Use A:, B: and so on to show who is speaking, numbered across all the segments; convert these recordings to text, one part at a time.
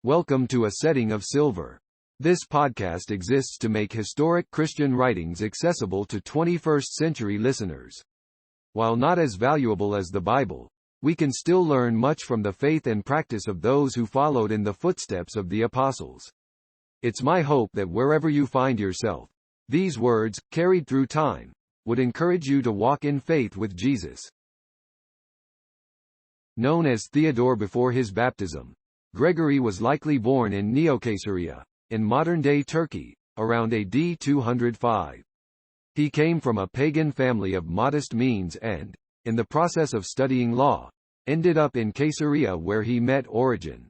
A: Welcome to A Setting of Silver. This podcast exists to make historic Christian writings accessible to 21st century listeners. While not as valuable as the Bible, we can still learn much from the faith and practice of those who followed in the footsteps of the apostles. It's my hope that wherever you find yourself, these words, carried through time, would encourage you to walk in faith with Jesus. Known as Theodore before his baptism, Gregory was likely born in Neocaesarea, in modern-day Turkey, around AD 205. He came from a pagan family of modest means and, in the process of studying law, ended up in Caesarea where he met Origen.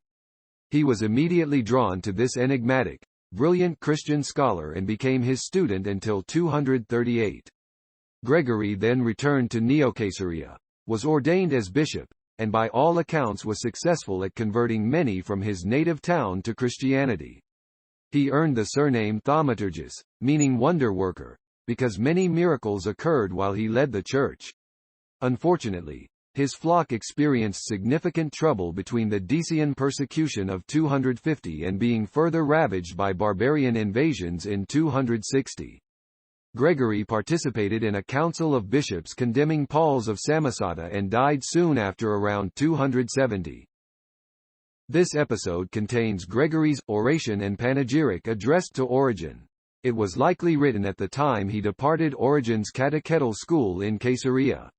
A: He was immediately drawn to this enigmatic, brilliant Christian scholar and became his student until 238. Gregory then returned to Neocaesarea, was ordained as bishop, and by all accounts was successful at converting many from his native town to Christianity. He earned the surname Thaumaturgus, meaning wonder worker, because many miracles occurred while he led the church. Unfortunately, his flock experienced significant trouble between the Decian persecution of 250 and being further ravaged by barbarian invasions in 260. Gregory participated in a council of bishops condemning Paul of Samosata and died soon after around 270. This episode contains Gregory's Oration and panegyric addressed to Origen. It was likely written at the time he departed Origen's catechetical school in Caesarea.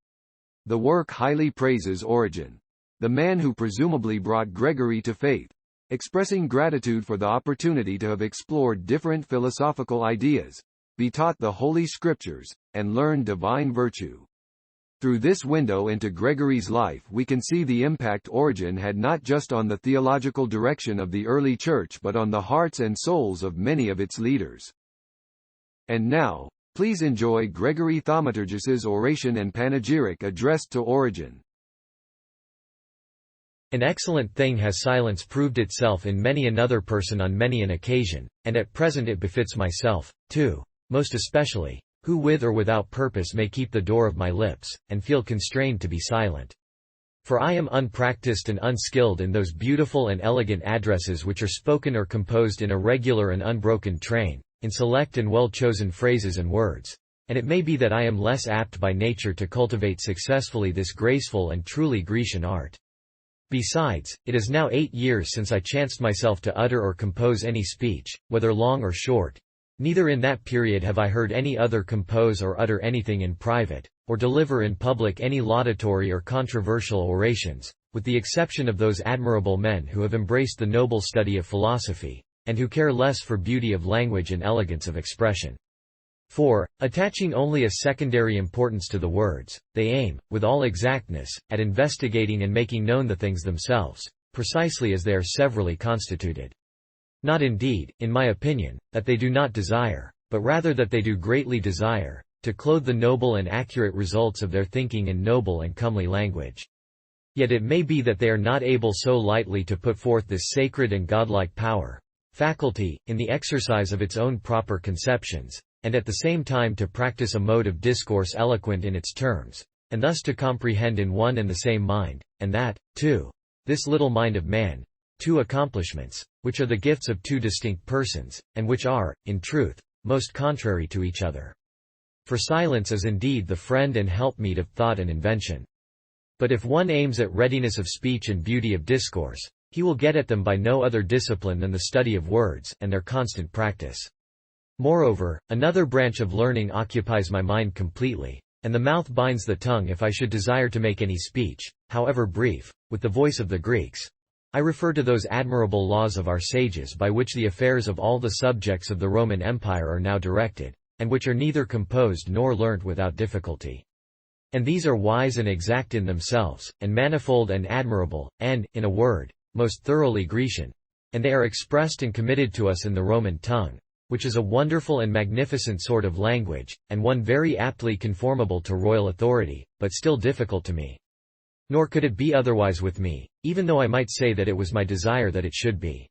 A: The work highly praises Origen, the man who presumably brought Gregory to faith, expressing gratitude for the opportunity to have explored different philosophical ideas, be taught the Holy Scriptures, and learn divine virtue. Through this window into Gregory's life we can see the impact Origen had not just on the theological direction of the early church but on the hearts and souls of many of its leaders. And now, please enjoy Gregory Thaumaturgus's oration and panegyric addressed to Origen.
B: An excellent thing has silence proved itself in many another person on many an occasion, and at present it befits myself, too, most especially, who with or without purpose may keep the door of my lips, and feel constrained to be silent. For I am unpractised and unskilled in those beautiful and elegant addresses which are spoken or composed in a regular and unbroken train, in select and well-chosen phrases and words, and it may be that I am less apt by nature to cultivate successfully this graceful and truly Grecian art. Besides, it is now 8 years since I chanced myself to utter or compose any speech, whether long or short. Neither in that period have I heard any other compose or utter anything in private, or deliver in public any laudatory or controversial orations, with the exception of those admirable men who have embraced the noble study of philosophy, and who care less for beauty of language and elegance of expression. For, attaching only a secondary importance to the words, they aim, with all exactness, at investigating and making known the things themselves, precisely as they are severally constituted. Not indeed, in my opinion, that they do not desire, but rather that they do greatly desire, to clothe the noble and accurate results of their thinking in noble and comely language. Yet it may be that they are not able so lightly to put forth this sacred and godlike faculty, in the exercise of its own proper conceptions, and at the same time to practice a mode of discourse eloquent in its terms, and thus to comprehend in one and the same mind, and that, too, this little mind of man, two accomplishments, which are the gifts of two distinct persons, and which are, in truth, most contrary to each other. For silence is indeed the friend and helpmeet of thought and invention. But if one aims at readiness of speech and beauty of discourse, he will get at them by no other discipline than the study of words, and their constant practice. Moreover, another branch of learning occupies my mind completely, and the mouth binds the tongue if I should desire to make any speech, however brief, with the voice of the Greeks. I refer to those admirable laws of our sages by which the affairs of all the subjects of the Roman Empire are now directed, and which are neither composed nor learnt without difficulty. And these are wise and exact in themselves, and manifold and admirable, and, in a word, most thoroughly Grecian. And they are expressed and committed to us in the Roman tongue, which is a wonderful and magnificent sort of language, and one very aptly conformable to royal authority, but still difficult to me. Nor could it be otherwise with me, even though I might say that it was my desire that it should be.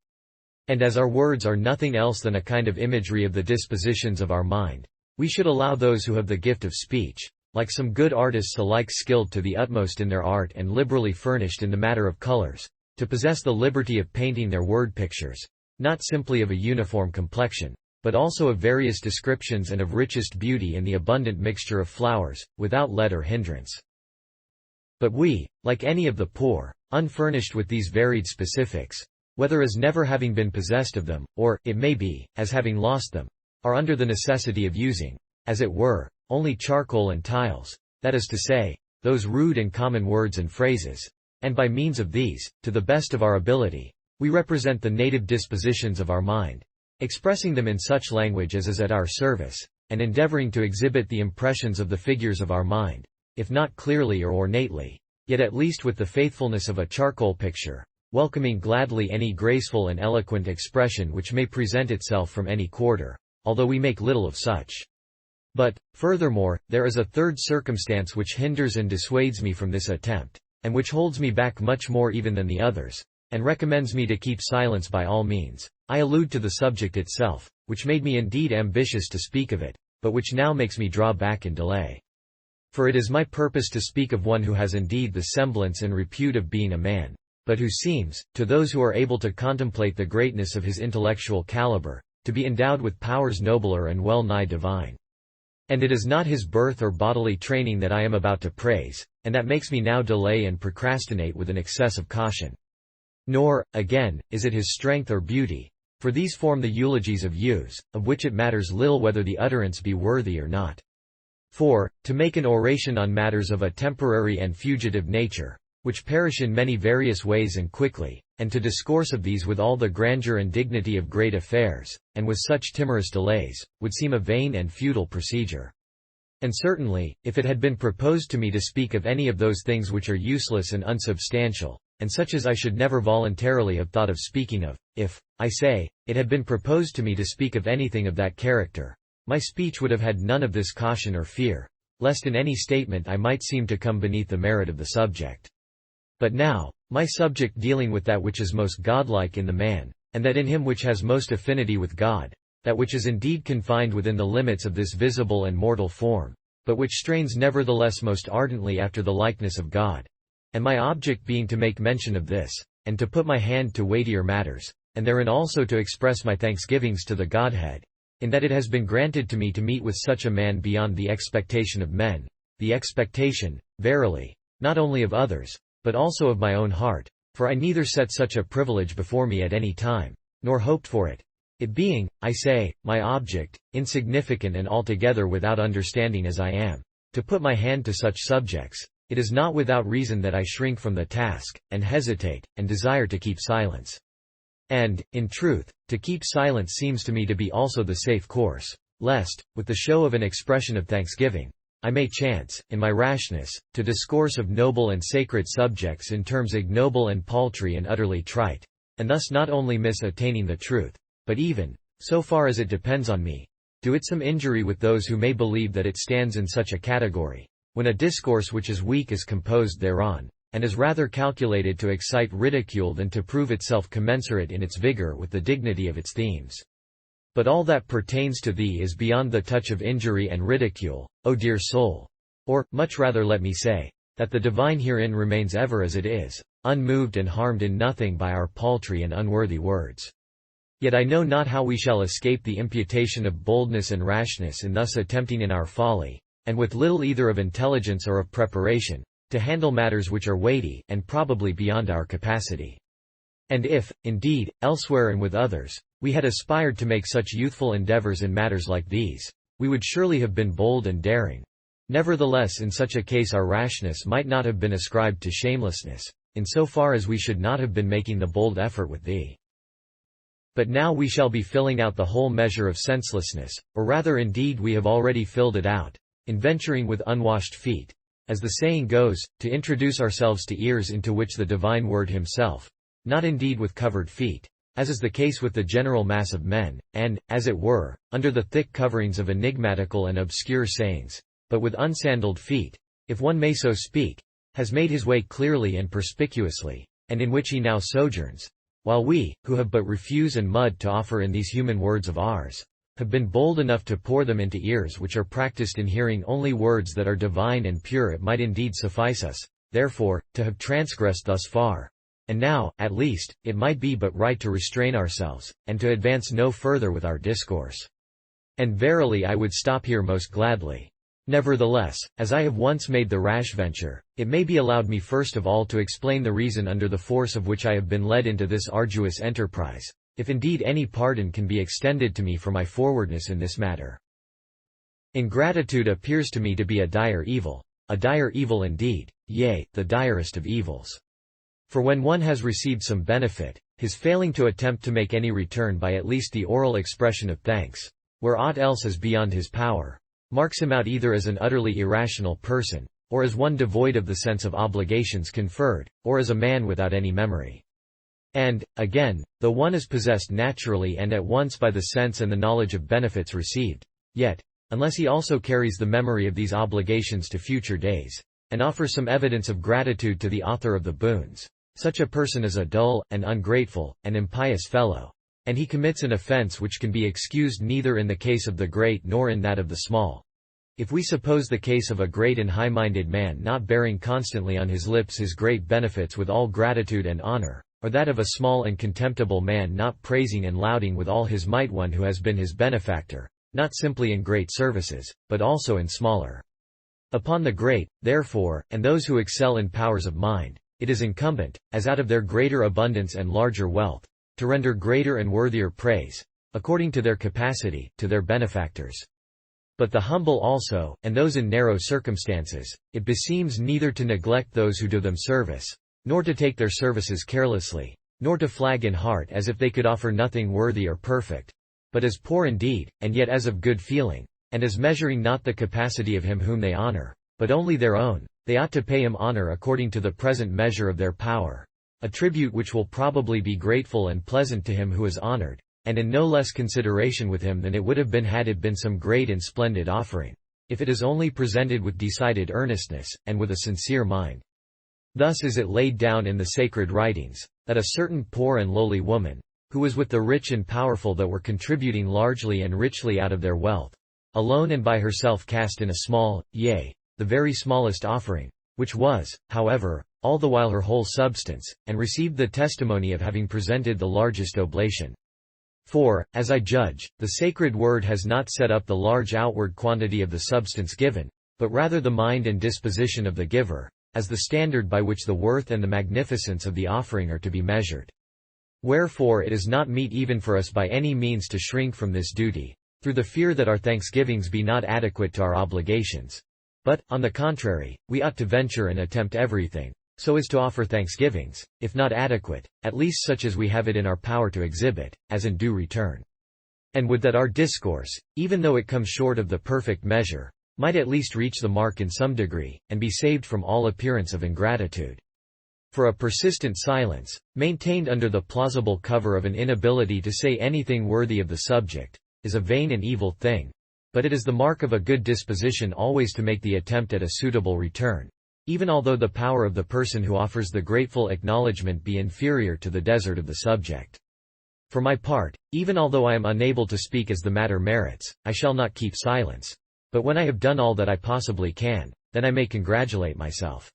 B: And as our words are nothing else than a kind of imagery of the dispositions of our mind, we should allow those who have the gift of speech, like some good artists alike skilled to the utmost in their art and liberally furnished in the matter of colors, to possess the liberty of painting their word pictures, not simply of a uniform complexion, but also of various descriptions and of richest beauty in the abundant mixture of flowers, without let or hindrance. But we, like any of the poor, unfurnished with these varied specifics, whether as never having been possessed of them, or, it may be, as having lost them, are under the necessity of using, as it were, only charcoal and tiles, that is to say, those rude and common words and phrases, and by means of these, to the best of our ability, we represent the native dispositions of our mind, expressing them in such language as is at our service, and endeavoring to exhibit the impressions of the figures of our mind, if not clearly or ornately, yet at least with the faithfulness of a charcoal picture, welcoming gladly any graceful and eloquent expression which may present itself from any quarter, although we make little of such. But, furthermore, there is a third circumstance which hinders and dissuades me from this attempt, and which holds me back much more even than the others, and recommends me to keep silence by all means. I allude to the subject itself, which made me indeed ambitious to speak of it, but which now makes me draw back and delay. For it is my purpose to speak of one who has indeed the semblance and repute of being a man, but who seems, to those who are able to contemplate the greatness of his intellectual caliber, to be endowed with powers nobler and well nigh divine. And it is not his birth or bodily training that I am about to praise, and that makes me now delay and procrastinate with an excess of caution. Nor, again, is it his strength or beauty, for these form the eulogies of use, of which it matters little whether the utterance be worthy or not. For, to make an oration on matters of a temporary and fugitive nature, which perish in many various ways and quickly, and to discourse of these with all the grandeur and dignity of great affairs, and with such timorous delays, would seem a vain and futile procedure. And certainly, if it had been proposed to me to speak of any of those things which are useless and unsubstantial, and such as I should never voluntarily have thought of speaking of, if, I say, it had been proposed to me to speak of anything of that character, my speech would have had none of this caution or fear, lest in any statement I might seem to come beneath the merit of the subject. But now, my subject dealing with that which is most godlike in the man, and that in him which has most affinity with God, that which is indeed confined within the limits of this visible and mortal form, but which strains nevertheless most ardently after the likeness of God. And my object being to make mention of this, and to put my hand to weightier matters, and therein also to express my thanksgivings to the Godhead, in that it has been granted to me to meet with such a man beyond the expectation of men, the expectation, verily, not only of others, but also of my own heart, for I neither set such a privilege before me at any time, nor hoped for it. It being, I say, my object, insignificant and altogether without understanding as I am, to put my hand to such subjects, it is not without reason that I shrink from the task, and hesitate, and desire to keep silence. And, in truth, to keep silence seems to me to be also the safe course, lest, with the show of an expression of thanksgiving, I may chance, in my rashness, to discourse of noble and sacred subjects in terms ignoble and paltry and utterly trite, and thus not only miss attaining the truth, but even, so far as it depends on me, do it some injury with those who may believe that it stands in such a category, when a discourse which is weak is composed thereon, and is rather calculated to excite ridicule than to prove itself commensurate in its vigor with the dignity of its themes. But all that pertains to thee is beyond the touch of injury and ridicule, O dear soul. Or, much rather let me say, that the divine herein remains ever as it is, unmoved and harmed in nothing by our paltry and unworthy words. Yet I know not how we shall escape the imputation of boldness and rashness in thus attempting in our folly, and with little either of intelligence or of preparation, to handle matters which are weighty, and probably beyond our capacity. And if, indeed, elsewhere and with others, we had aspired to make such youthful endeavors in matters like these, we would surely have been bold and daring. Nevertheless, in such a case our rashness might not have been ascribed to shamelessness, in so far as we should not have been making the bold effort with thee. But now we shall be filling out the whole measure of senselessness, or rather indeed we have already filled it out, in venturing with unwashed feet, as the saying goes, to introduce ourselves to ears into which the divine word himself, not indeed with covered feet, as is the case with the general mass of men, and, as it were, under the thick coverings of enigmatical and obscure sayings, but with unsandaled feet, if one may so speak, has made his way clearly and perspicuously, and in which he now sojourns, while we, who have but refuse and mud to offer in these human words of ours, have been bold enough to pour them into ears which are practiced in hearing only words that are divine and pure. It might indeed suffice us, therefore, to have transgressed thus far. and now, at least, it might be but right to restrain ourselves, and to advance no further with our discourse. And verily I would stop here most gladly. Nevertheless, as I have once made the rash venture, it may be allowed me first of all to explain the reason under the force of which I have been led into this arduous enterprise, if indeed any pardon can be extended to me for my forwardness in this matter. Ingratitude appears to me to be a dire evil indeed, yea, the direst of evils. For when one has received some benefit, his failing to attempt to make any return by at least the oral expression of thanks, where aught else is beyond his power, marks him out either as an utterly irrational person, or as one devoid of the sense of obligations conferred, or as a man without any memory. And, again, though one is possessed naturally and at once by the sense and the knowledge of benefits received, yet, unless he also carries the memory of these obligations to future days, and offers some evidence of gratitude to the author of the boons, such a person is a dull, and ungrateful, and impious fellow, and he commits an offense which can be excused neither in the case of the great nor in that of the small. If we suppose the case of a great and high-minded man not bearing constantly on his lips his great benefits with all gratitude and honor, or that of a small and contemptible man not praising and lauding with all his might one who has been his benefactor, not simply in great services, but also in smaller. Upon the great, therefore, and those who excel in powers of mind, it is incumbent, as out of their greater abundance and larger wealth, to render greater and worthier praise, according to their capacity, to their benefactors. But the humble also, and those in narrow circumstances, it beseems neither to neglect those who do them service, nor to take their services carelessly, nor to flag in heart as if they could offer nothing worthy or perfect, but as poor indeed, and yet as of good feeling, and as measuring not the capacity of him whom they honor, but only their own, they ought to pay him honor according to the present measure of their power. A tribute which will probably be grateful and pleasant to him who is honored, and in no less consideration with him than it would have been had it been some great and splendid offering, if it is only presented with decided earnestness, and with a sincere mind. Thus is it laid down in the sacred writings, that a certain poor and lowly woman, who was with the rich and powerful that were contributing largely and richly out of their wealth, alone and by herself cast in a small, yea, the very smallest offering, which was, however, all the while her whole substance, and received the testimony of having presented the largest oblation. For, as I judge, the sacred word has not set up the large outward quantity of the substance given, but rather the mind and disposition of the giver, as the standard by which the worth and the magnificence of the offering are to be measured. Wherefore it is not meet even for us by any means to shrink from this duty, through the fear that our thanksgivings be not adequate to our obligations. But, on the contrary, we ought to venture and attempt everything, so as to offer thanksgivings, if not adequate, at least such as we have it in our power to exhibit, as in due return. And would that our discourse, even though it comes short of the perfect measure, might at least reach the mark in some degree, and be saved from all appearance of ingratitude. For a persistent silence, maintained under the plausible cover of an inability to say anything worthy of the subject, is a vain and evil thing, but it is the mark of a good disposition always to make the attempt at a suitable return, even although the power of the person who offers the grateful acknowledgment be inferior to the desert of the subject. For my part, even although I am unable to speak as the matter merits, I shall not keep silence. But when I have done all that I possibly can, then I may congratulate myself.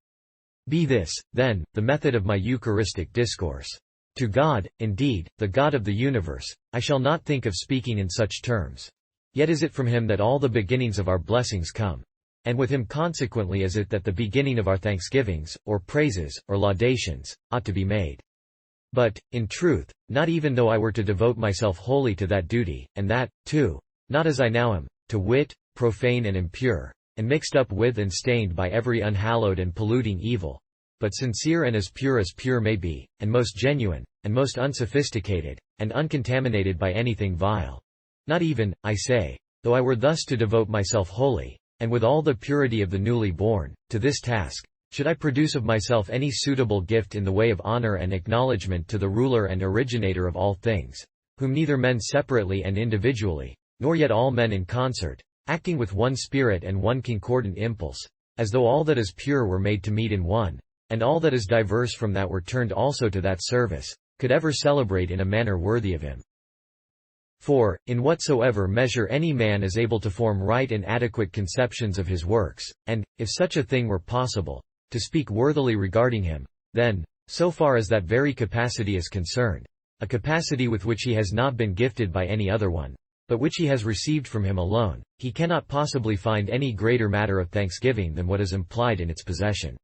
B: Be this, then, the method of my Eucharistic discourse. To God, indeed, the God of the universe, I shall not think of speaking in such terms. Yet is it from him that all the beginnings of our blessings come. And with him consequently is it that the beginning of our thanksgivings, or praises, or laudations, ought to be made. But, in truth, not even though I were to devote myself wholly to that duty, and that, too, not as I now am, to wit, profane and impure, and mixed up with and stained by every unhallowed and polluting evil, but sincere and as pure may be, and most genuine, and most unsophisticated, and uncontaminated by anything vile. Not even, I say, though I were thus to devote myself wholly, and with all the purity of the newly born, to this task, should I produce of myself any suitable gift in the way of honor and acknowledgment to the ruler and originator of all things, whom neither men separately and individually, nor yet all men in concert, acting with one spirit and one concordant impulse, as though all that is pure were made to meet in one, and all that is diverse from that were turned also to that service, could ever celebrate in a manner worthy of him. For, in whatsoever measure any man is able to form right and adequate conceptions of his works, and, if such a thing were possible, to speak worthily regarding him, then, so far as that very capacity is concerned, a capacity with which he has not been gifted by any other one, but which he has received from him alone, he cannot possibly find any greater matter of thanksgiving than what is implied in its possession.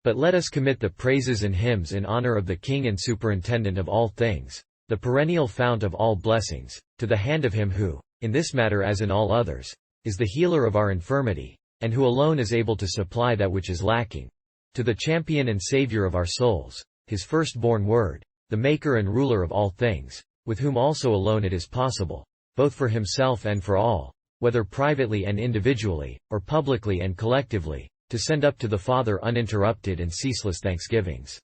B: But let us commit the praises and hymns in honor of the King and Superintendent of all things, the perennial fount of all blessings, to the hand of him who, in this matter as in all others, is the healer of our infirmity, and who alone is able to supply that which is lacking, to the champion and Savior of our souls, his firstborn Word, the Maker and Ruler of all things, with whom also alone it is possible, both for himself and for all, whether privately and individually, or publicly and collectively, to send up to the Father uninterrupted and ceaseless thanksgivings.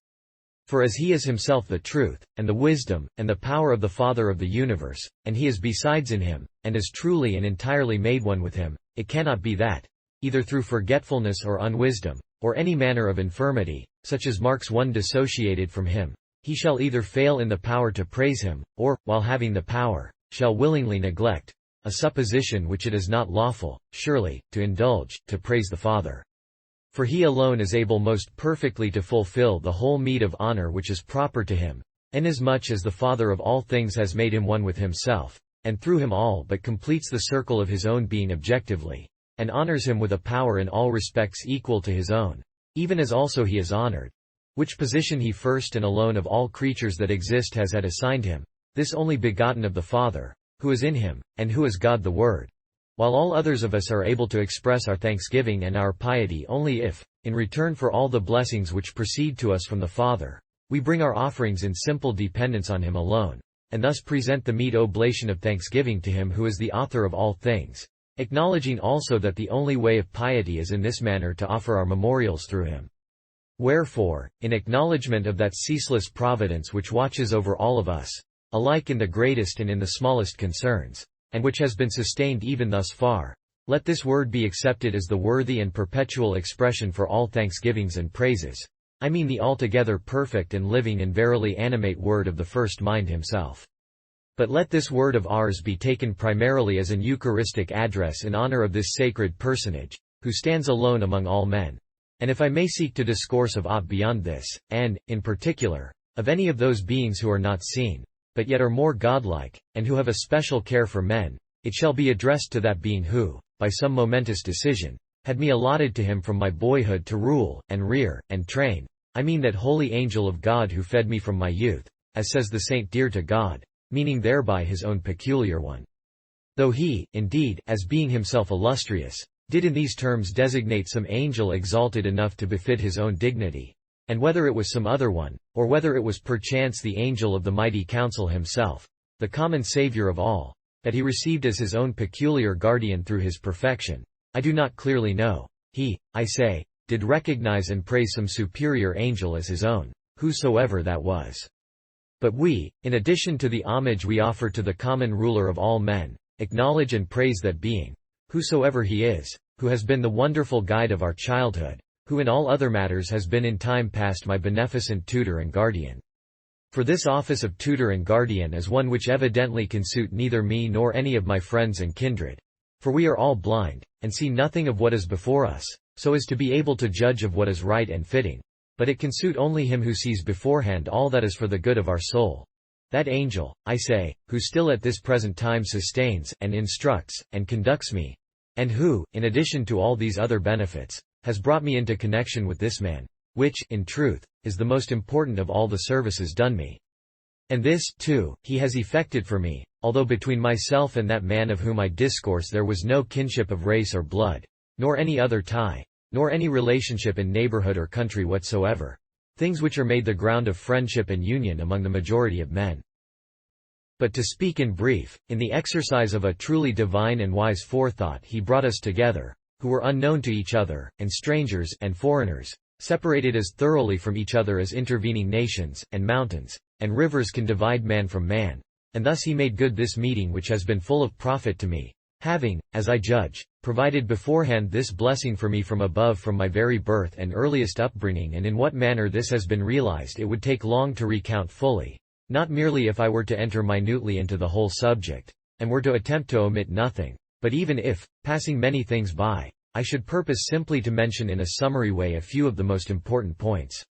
B: For as he is himself the truth, and the wisdom, and the power of the Father of the universe, and he is besides in him, and is truly and entirely made one with him, it cannot be that, either through forgetfulness or unwisdom, or any manner of infirmity, such as marks one dissociated from him, he shall either fail in the power to praise him, or, while having the power, shall willingly neglect, a supposition which it is not lawful, surely, to indulge, to praise the Father. For he alone is able most perfectly to fulfill the whole meed of honor which is proper to him, inasmuch as the Father of all things has made him one with himself, and through him all but completes the circle of his own being objectively, and honors him with a power in all respects equal to his own, even as also he is honored, which position he first and alone of all creatures that exist has had assigned him, this only begotten of the Father, who is in him, and who is God the Word. While all others of us are able to express our thanksgiving and our piety only if, in return for all the blessings which proceed to us from the Father, we bring our offerings in simple dependence on him alone, and thus present the meet oblation of thanksgiving to him who is the author of all things, acknowledging also that the only way of piety is in this manner to offer our memorials through him. Wherefore, in acknowledgment of that ceaseless providence which watches over all of us, alike in the greatest and in the smallest concerns, and which has been sustained even thus far, let this word be accepted as the worthy and perpetual expression for all thanksgivings and praises. I mean the altogether perfect and living and verily animate word of the first mind himself. But let this word of ours be taken primarily as an Eucharistic address in honor of this sacred personage, who stands alone among all men. And if I may seek to discourse of aught beyond this, and, in particular, of any of those beings who are not seen, but yet are more godlike, and who have a special care for men, it shall be addressed to that being who, by some momentous decision, had me allotted to him from my boyhood to rule, and rear, and train. I mean that holy angel of God who fed me from my youth, as says the saint dear to God, meaning thereby his own peculiar one. Though he, indeed, as being himself illustrious, did in these terms designate some angel exalted enough to befit his own dignity, and whether it was some other one, or whether it was perchance the angel of the mighty council himself, the common Saviour of all, that he received as his own peculiar guardian through his perfection, I do not clearly know. He, I say, did recognize and praise some superior angel as his own, whosoever that was. But we, in addition to the homage we offer to the common ruler of all men, acknowledge and praise that being, whosoever he is, who has been the wonderful guide of our childhood, who in all other matters has been in time past my beneficent tutor and guardian. For this office of tutor and guardian is one which evidently can suit neither me nor any of my friends and kindred. For we are all blind, and see nothing of what is before us, so as to be able to judge of what is right and fitting. But it can suit only him who sees beforehand all that is for the good of our soul. That angel, I say, who still at this present time sustains, and instructs, and conducts me, and who, in addition to all these other benefits, has brought me into connection with this man, which, in truth, is the most important of all the services done me. And this, too, he has effected for me, although between myself and that man of whom I discourse there was no kinship of race or blood, nor any other tie, nor any relationship in neighborhood or country whatsoever, things which are made the ground of friendship and union among the majority of men. But to speak in brief, in the exercise of a truly divine and wise forethought he brought us together, who were unknown to each other, and strangers, and foreigners, separated as thoroughly from each other as intervening nations, and mountains, and rivers can divide man from man, and thus he made good this meeting which has been full of profit to me, having, as I judge, provided beforehand this blessing for me from above from my very birth and earliest upbringing, and in what manner this has been realized it would take long to recount fully, not merely if I were to enter minutely into the whole subject, and were to attempt to omit nothing, but even if, passing many things by, I should purpose simply to mention in a summary way a few of the most important points.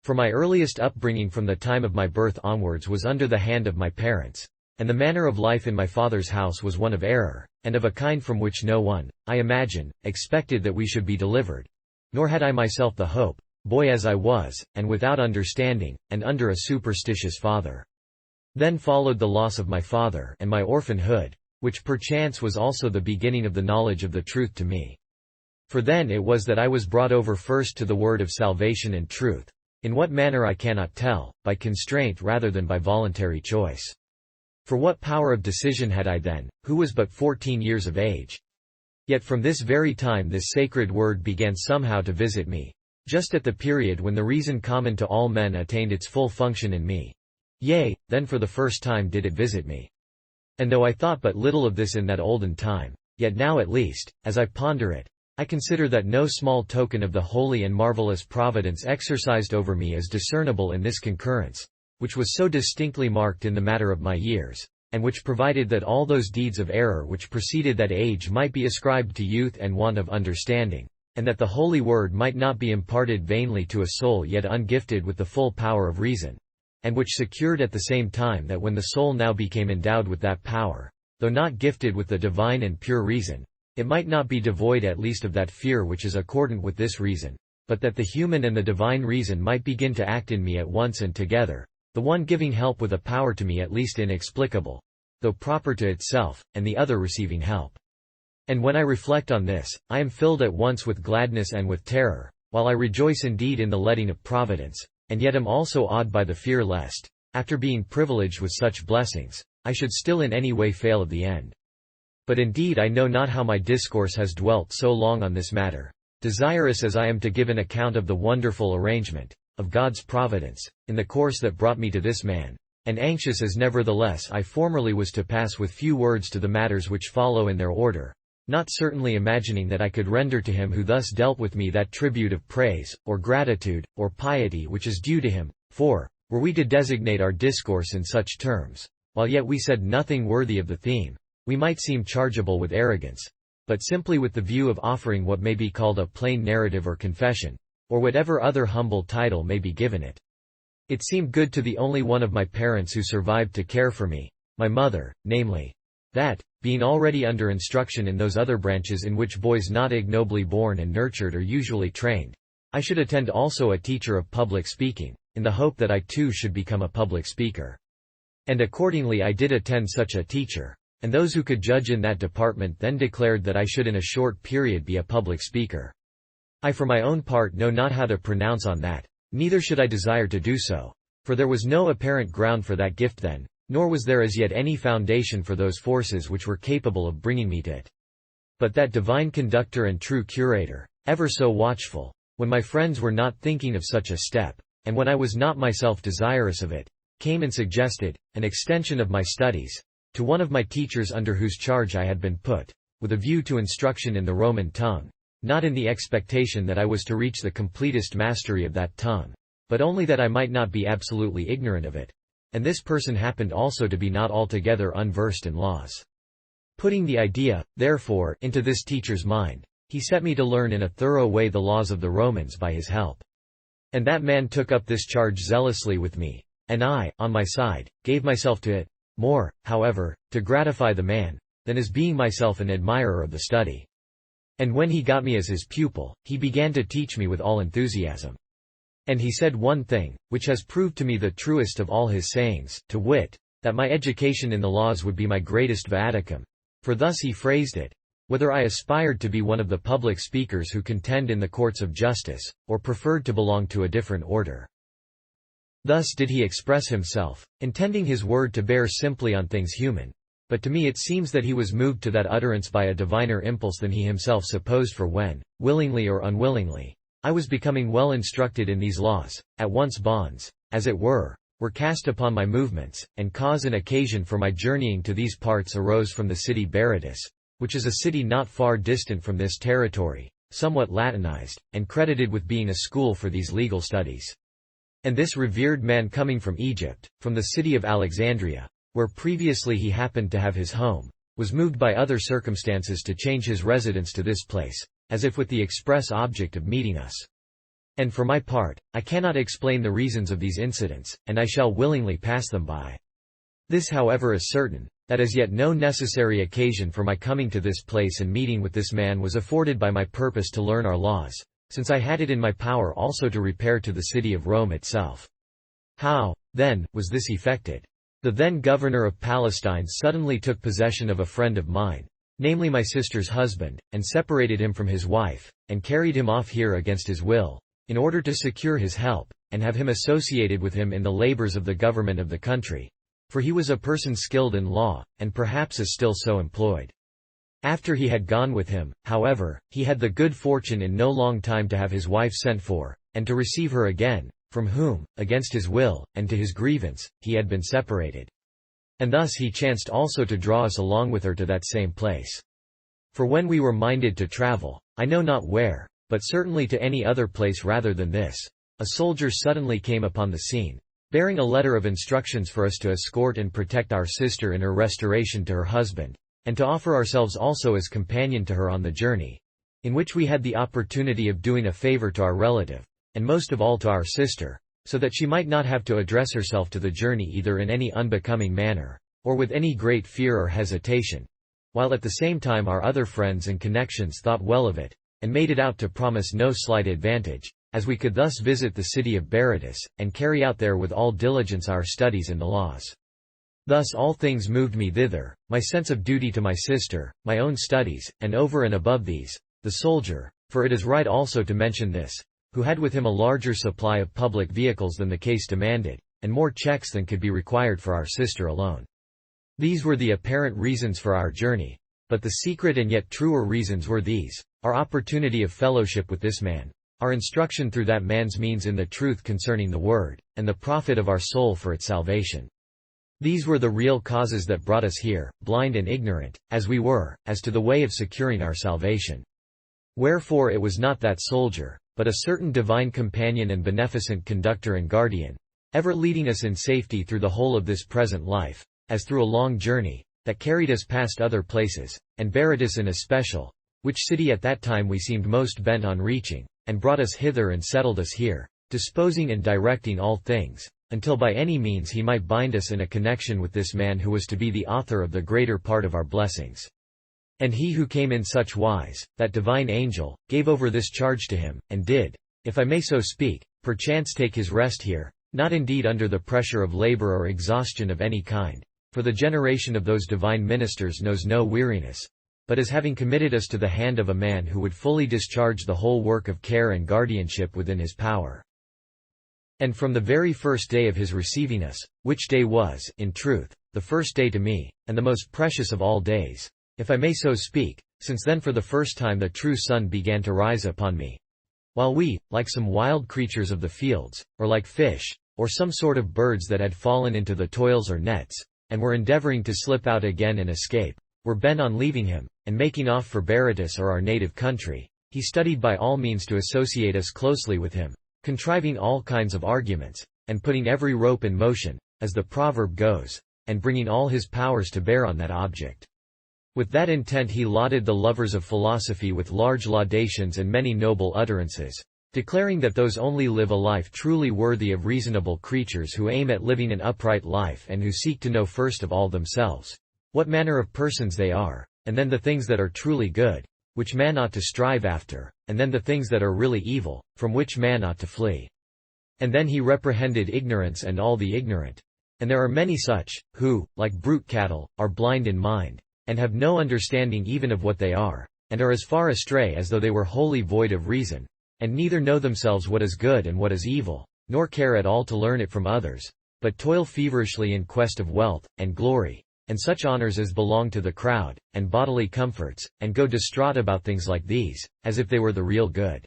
B: For my earliest upbringing from the time of my birth onwards was under the hand of my parents, and the manner of life in my father's house was one of error, and of a kind from which no one, I imagine, expected that we should be delivered. Nor had I myself the hope, boy as I was, and without understanding, and under a superstitious father. Then followed the loss of my father and my orphanhood, which perchance was also the beginning of the knowledge of the truth to me. For then it was that I was brought over first to the word of salvation and truth. In what manner I cannot tell, by constraint rather than by voluntary choice. For what power of decision had I then, who was but 14 years of age? Yet from this very time this sacred word began somehow to visit me, just at the period when the reason common to all men attained its full function in me. Yea, then for the first time did it visit me. And though I thought but little of this in that olden time, yet now at least, as I ponder it, I consider that no small token of the holy and marvelous providence exercised over me is discernible in this concurrence, which was so distinctly marked in the matter of my years, and which provided that all those deeds of error which preceded that age might be ascribed to youth and want of understanding, and that the holy word might not be imparted vainly to a soul yet ungifted with the full power of reason, and which secured at the same time that when the soul now became endowed with that power, though not gifted with the divine and pure reason, it might not be devoid at least of that fear which is accordant with this reason, but that the human and the divine reason might begin to act in me at once and together, the one giving help with a power to me at least inexplicable, though proper to itself, and the other receiving help. And when I reflect on this, I am filled at once with gladness and with terror, while I rejoice indeed in the letting of providence, and yet am also awed by the fear lest, after being privileged with such blessings, I should still in any way fail of the end. But indeed I know not how my discourse has dwelt so long on this matter, desirous as I am to give an account of the wonderful arrangement, of God's providence, in the course that brought me to this man, and anxious as nevertheless I formerly was to pass with few words to the matters which follow in their order, not certainly imagining that I could render to him who thus dealt with me that tribute of praise, or gratitude, or piety which is due to him, for, were we to designate our discourse in such terms, while yet we said nothing worthy of the theme, we might seem chargeable with arrogance, but simply with the view of offering what may be called a plain narrative or confession, or whatever other humble title may be given it. It seemed good to the only one of my parents who survived to care for me, my mother, namely, that, being already under instruction in those other branches in which boys not ignobly born and nurtured are usually trained, I should attend also a teacher of public speaking, in the hope that I too should become a public speaker. And accordingly I did attend such a teacher. And those who could judge in that department then declared that I should in a short period be a public speaker. I for my own part know not how to pronounce on that, neither should I desire to do so, for there was no apparent ground for that gift then, nor was there as yet any foundation for those forces which were capable of bringing me to it. But that divine conductor and true curator, ever so watchful, when my friends were not thinking of such a step, and when I was not myself desirous of it, came and suggested an extension of my studies to one of my teachers under whose charge I had been put, with a view to instruction in the Roman tongue, not in the expectation that I was to reach the completest mastery of that tongue, but only that I might not be absolutely ignorant of it, and this person happened also to be not altogether unversed in laws. Putting the idea, therefore, into this teacher's mind, he set me to learn in a thorough way the laws of the Romans by his help. And that man took up this charge zealously with me, and I, on my side, gave myself to it, more, however, to gratify the man, than as being myself an admirer of the study. And when he got me as his pupil, he began to teach me with all enthusiasm. And he said one thing, which has proved to me the truest of all his sayings, to wit, that my education in the laws would be my greatest viaticum. For thus he phrased it, whether I aspired to be one of the public speakers who contend in the courts of justice, or preferred to belong to a different order. Thus did he express himself, intending his word to bear simply on things human, but to me it seems that he was moved to that utterance by a diviner impulse than he himself supposed, for when, willingly or unwillingly, I was becoming well instructed in these laws, at once bonds, as it were cast upon my movements, and cause and occasion for my journeying to these parts arose from the city Berytus, which is a city not far distant from this territory, somewhat Latinized, and credited with being a school for these legal studies. And this revered man coming from Egypt, from the city of Alexandria, where previously he happened to have his home, was moved by other circumstances to change his residence to this place, as if with the express object of meeting us. And for my part, I cannot explain the reasons of these incidents, and I shall willingly pass them by. This however is certain, that as yet no necessary occasion for my coming to this place and meeting with this man was afforded by my purpose to learn our laws, since I had it in my power also to repair to the city of Rome itself. How, then, was this effected? The then governor of Palestine suddenly took possession of a friend of mine, namely my sister's husband, and separated him from his wife, and carried him off here against his will, in order to secure his help, and have him associated with him in the labors of the government of the country. For he was a person skilled in law, and perhaps is still so employed. After he had gone with him, however, he had the good fortune in no long time to have his wife sent for, and to receive her again, from whom, against his will, and to his grievance, he had been separated. And thus he chanced also to draw us along with her to that same place. For when we were minded to travel, I know not where, but certainly to any other place rather than this, a soldier suddenly came upon the scene, bearing a letter of instructions for us to escort and protect our sister in her restoration to her husband, and to offer ourselves also as companion to her on the journey, in which we had the opportunity of doing a favor to our relative, and most of all to our sister, so that she might not have to address herself to the journey either in any unbecoming manner, or with any great fear or hesitation, while at the same time our other friends and connections thought well of it, and made it out to promise no slight advantage, as we could thus visit the city of Berytus, and carry out there with all diligence our studies in the laws. Thus all things moved me thither, my sense of duty to my sister, my own studies, and over and above these, the soldier, for it is right also to mention this, who had with him a larger supply of public vehicles than the case demanded, and more checks than could be required for our sister alone. These were the apparent reasons for our journey, but the secret and yet truer reasons were these: our opportunity of fellowship with this man, our instruction through that man's means in the truth concerning the word, and the profit of our soul for its salvation. These were the real causes that brought us here, blind and ignorant, as we were, as to the way of securing our salvation. Wherefore it was not that soldier, but a certain divine companion and beneficent conductor and guardian, ever leading us in safety through the whole of this present life, as through a long journey, that carried us past other places, and Berytus in especial, which city at that time we seemed most bent on reaching, and brought us hither and settled us here, disposing and directing all things, until by any means he might bind us in a connection with this man who was to be the author of the greater part of our blessings. And he who came in such wise, that divine angel, gave over this charge to him, and did, if I may so speak, perchance take his rest here, not indeed under the pressure of labor or exhaustion of any kind, for the generation of those divine ministers knows no weariness, but as having committed us to the hand of a man who would fully discharge the whole work of care and guardianship within his power. And from the very first day of his receiving us, which day was, in truth, the first day to me, and the most precious of all days, if I may so speak, since then for the first time the true sun began to rise upon me, while we, like some wild creatures of the fields, or like fish, or some sort of birds that had fallen into the toils or nets, and were endeavoring to slip out again and escape, were bent on leaving him, and making off for Berytus or our native country, he studied by all means to associate us closely with him, contriving all kinds of arguments, and putting every rope in motion, as the proverb goes, and bringing all his powers to bear on that object. With that intent he lauded the lovers of philosophy with large laudations and many noble utterances, declaring that those only live a life truly worthy of reasonable creatures who aim at living an upright life and who seek to know first of all themselves what manner of persons they are, and then the things that are truly good, which man ought to strive after, and then the things that are really evil, from which man ought to flee. And then he reprehended ignorance and all the ignorant. And there are many such, who, like brute cattle, are blind in mind, and have no understanding even of what they are, and are as far astray as though they were wholly void of reason, and neither know themselves what is good and what is evil, nor care at all to learn it from others, but toil feverishly in quest of wealth, and glory, and such honors as belong to the crowd, and bodily comforts, and go distraught about things like these, as if they were the real good.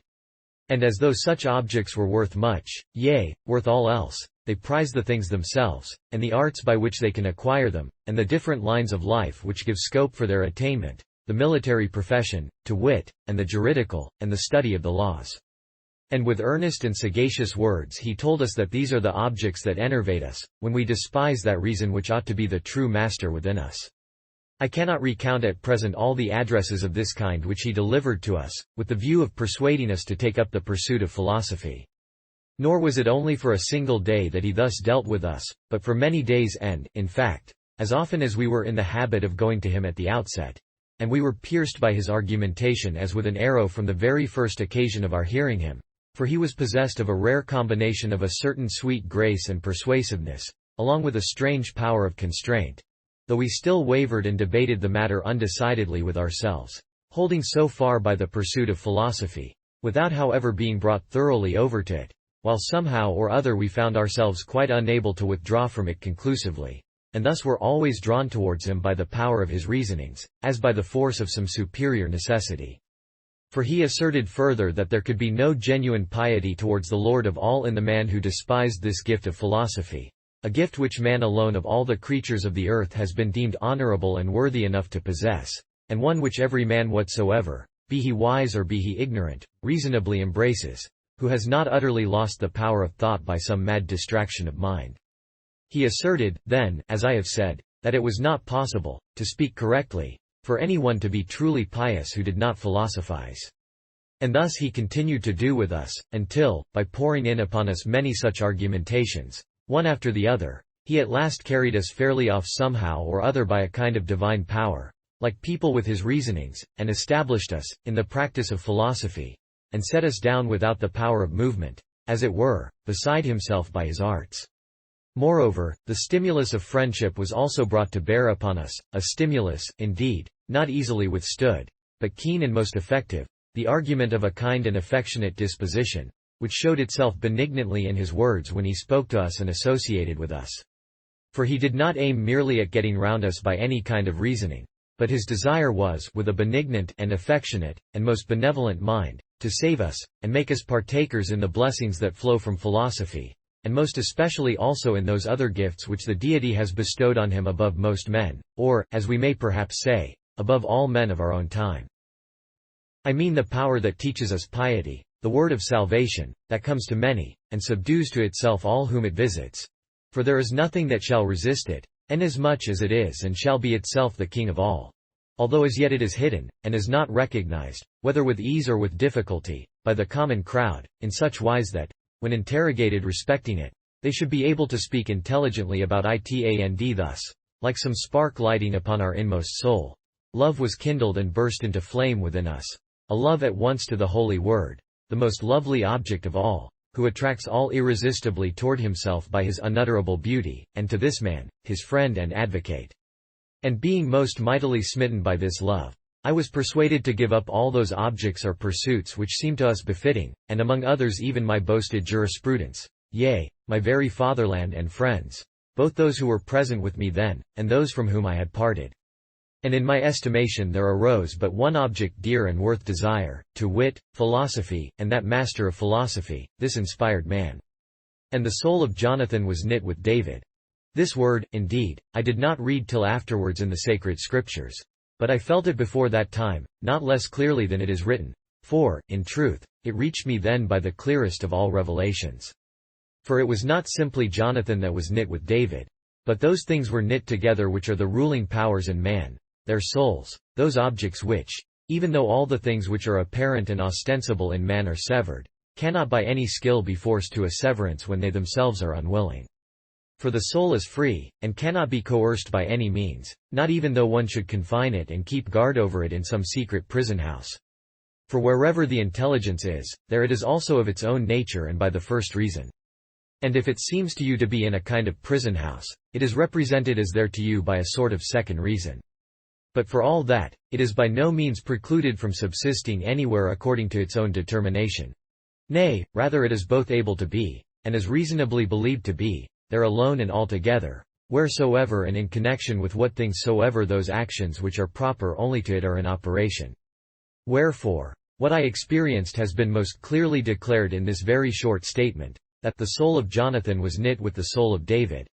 B: And as though such objects were worth much, yea, worth all else, they prize the things themselves, and the arts by which they can acquire them, and the different lines of life which give scope for their attainment, the military profession, to wit, and the juridical, and the study of the laws. And with earnest and sagacious words he told us that these are the objects that enervate us, when we despise that reason which ought to be the true master within us. I cannot recount at present all the addresses of this kind which he delivered to us, with the view of persuading us to take up the pursuit of philosophy. Nor was it only for a single day that he thus dealt with us, but for many days and, in fact, as often as we were in the habit of going to him at the outset, and we were pierced by his argumentation as with an arrow from the very first occasion of our hearing him, for he was possessed of a rare combination of a certain sweet grace and persuasiveness, along with a strange power of constraint, though we still wavered and debated the matter undecidedly with ourselves, holding so far by the pursuit of philosophy, without however being brought thoroughly over to it, while somehow or other we found ourselves quite unable to withdraw from it conclusively, and thus were always drawn towards him by the power of his reasonings, as by the force of some superior necessity. For he asserted further that there could be no genuine piety towards the Lord of all in the man who despised this gift of philosophy, a gift which man alone of all the creatures of the earth has been deemed honorable and worthy enough to possess, and one which every man whatsoever, be he wise or be he ignorant, reasonably embraces, who has not utterly lost the power of thought by some mad distraction of mind. He asserted, then, as I have said, that it was not possible, to speak correctly, for anyone to be truly pious who did not philosophize. And thus he continued to do with us, until, by pouring in upon us many such argumentations, one after the other, he at last carried us fairly off somehow or other by a kind of divine power, like people with his reasonings, and established us, in the practice of philosophy, and set us down without the power of movement, as it were, beside himself by his arts. Moreover, the stimulus of friendship was also brought to bear upon us, a stimulus, indeed, not easily withstood, but keen and most effective, the argument of a kind and affectionate disposition, which showed itself benignantly in his words when he spoke to us and associated with us. For he did not aim merely at getting round us by any kind of reasoning, but his desire was, with a benignant and affectionate, and most benevolent mind, to save us, and make us partakers in the blessings that flow from philosophy, and most especially also in those other gifts which the Deity has bestowed on him above most men, or, as we may perhaps say, above all men of our own time. I mean the power that teaches us piety, the word of salvation, that comes to many, and subdues to itself all whom it visits. For there is nothing that shall resist it, inasmuch as it is and shall be itself the king of all. Although as yet it is hidden, and is not recognized, whether with ease or with difficulty, by the common crowd, in such wise that, when interrogated respecting it, they should be able to speak intelligently about it, and thus, like some spark lighting upon our inmost soul, love was kindled and burst into flame within us, a love at once to the Holy Word, the most lovely object of all, who attracts all irresistibly toward himself by his unutterable beauty, and to this man, his friend and advocate. And being most mightily smitten by this love, I was persuaded to give up all those objects or pursuits which seemed to us befitting, and among others even my boasted jurisprudence, yea, my very fatherland and friends, both those who were present with me then, and those from whom I had parted. And in my estimation there arose but one object dear and worth desire, to wit, philosophy, and that master of philosophy, this inspired man. And the soul of Jonathan was knit with David. This word, indeed, I did not read till afterwards in the sacred scriptures. But I felt it before that time, not less clearly than it is written, for, in truth, it reached me then by the clearest of all revelations. For it was not simply Jonathan that was knit with David, but those things were knit together which are the ruling powers in man, their souls, those objects which, even though all the things which are apparent and ostensible in man are severed, cannot by any skill be forced to a severance when they themselves are unwilling. For the soul is free, and cannot be coerced by any means, not even though one should confine it and keep guard over it in some secret prison house. For wherever the intelligence is, there it is also of its own nature and by the first reason. And if it seems to you to be in a kind of prison house, it is represented as there to you by a sort of second reason. But for all that, it is by no means precluded from subsisting anywhere according to its own determination. Nay, rather it is both able to be, and is reasonably believed to be, there alone and altogether, wheresoever and in connection with what things soever those actions which are proper only to it are in operation. Wherefore, what I experienced has been most clearly declared in this very short statement, that the soul of Jonathan was knit with the soul of David.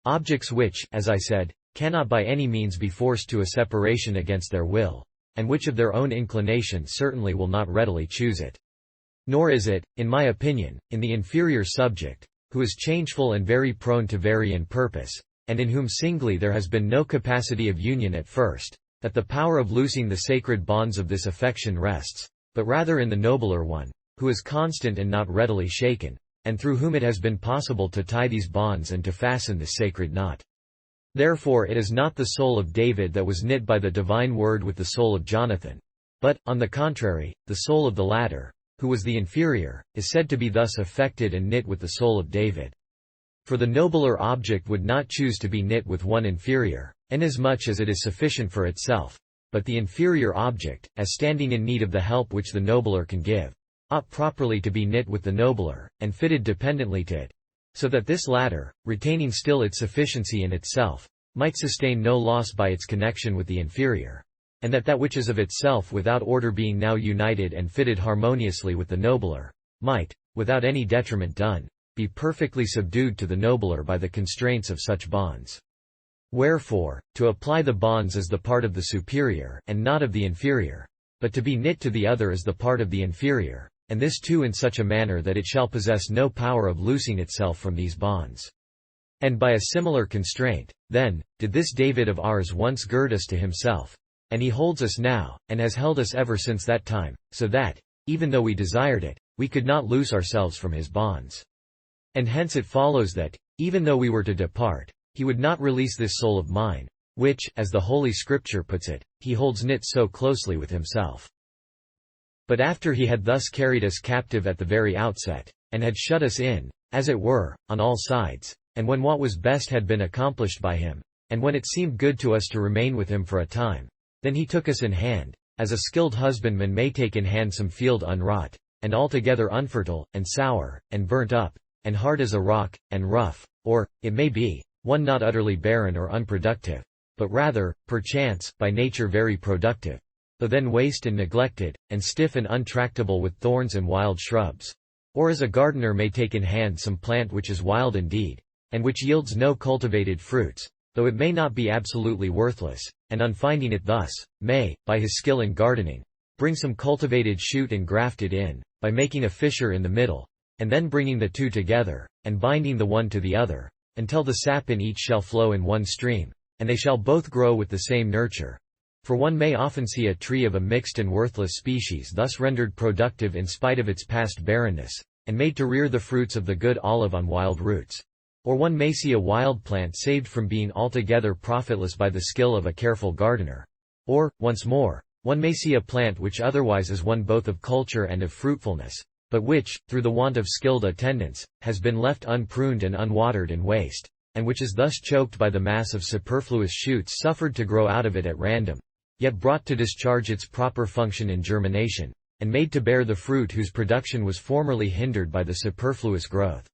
B: Objects which, as I said, cannot by any means be forced to a separation against their will, and which of their own inclination certainly will not readily choose it. Nor is it, in my opinion, in the inferior subject, who is changeful and very prone to vary in purpose, and in whom singly there has been no capacity of union at first, that the power of loosing the sacred bonds of this affection rests, but rather in the nobler one, who is constant and not readily shaken, and through whom it has been possible to tie these bonds and to fasten this sacred knot. Therefore it is not the soul of David that was knit by the divine word with the soul of Jonathan, but, on the contrary, the soul of the latter, who was the inferior, is said to be thus affected and knit with the soul of David. For the nobler object would not choose to be knit with one inferior, inasmuch as it is sufficient for itself, but the inferior object, as standing in need of the help which the nobler can give, ought properly to be knit with the nobler, and fitted dependently to it, so that this latter, retaining still its sufficiency in itself, might sustain no loss by its connection with the inferior, and that which is of itself without order being now united and fitted harmoniously with the nobler, might, without any detriment done, be perfectly subdued to the nobler by the constraints of such bonds. Wherefore, to apply the bonds as the part of the superior and not of the inferior, but to be knit to the other as the part of the inferior, and this too in such a manner that it shall possess no power of loosing itself from these bonds. And by a similar constraint, then, did this David of ours once gird us to himself, and he holds us now, and has held us ever since that time, so that, even though we desired it, we could not loose ourselves from his bonds. And hence it follows that, even though we were to depart, he would not release this soul of mine, which, as the Holy Scripture puts it, he holds knit so closely with himself. But after he had thus carried us captive at the very outset, and had shut us in, as it were, on all sides, and when what was best had been accomplished by him, and when it seemed good to us to remain with him for a time, then he took us in hand, as a skilled husbandman may take in hand some field unwrought, and altogether unfertile, and sour, and burnt up, and hard as a rock, and rough, or, it may be, one not utterly barren or unproductive, but rather, perchance, by nature very productive, though then waste and neglected, and stiff and untractable with thorns and wild shrubs. Or as a gardener may take in hand some plant which is wild indeed, and which yields no cultivated fruits, though it may not be absolutely worthless, and on finding it thus, may, by his skill in gardening, bring some cultivated shoot and graft it in, by making a fissure in the middle, and then bringing the two together, and binding the one to the other, until the sap in each shall flow in one stream, and they shall both grow with the same nurture. For one may often see a tree of a mixed and worthless species thus rendered productive in spite of its past barrenness, and made to rear the fruits of the good olive on wild roots. Or one may see a wild plant saved from being altogether profitless by the skill of a careful gardener. Or, once more, one may see a plant which otherwise is one both of culture and of fruitfulness, but which, through the want of skilled attendance, has been left unpruned and unwatered in waste, and which is thus choked by the mass of superfluous shoots suffered to grow out of it at random, yet brought to discharge its proper function in germination, and made to bear the fruit whose production was formerly hindered by the superfluous growth.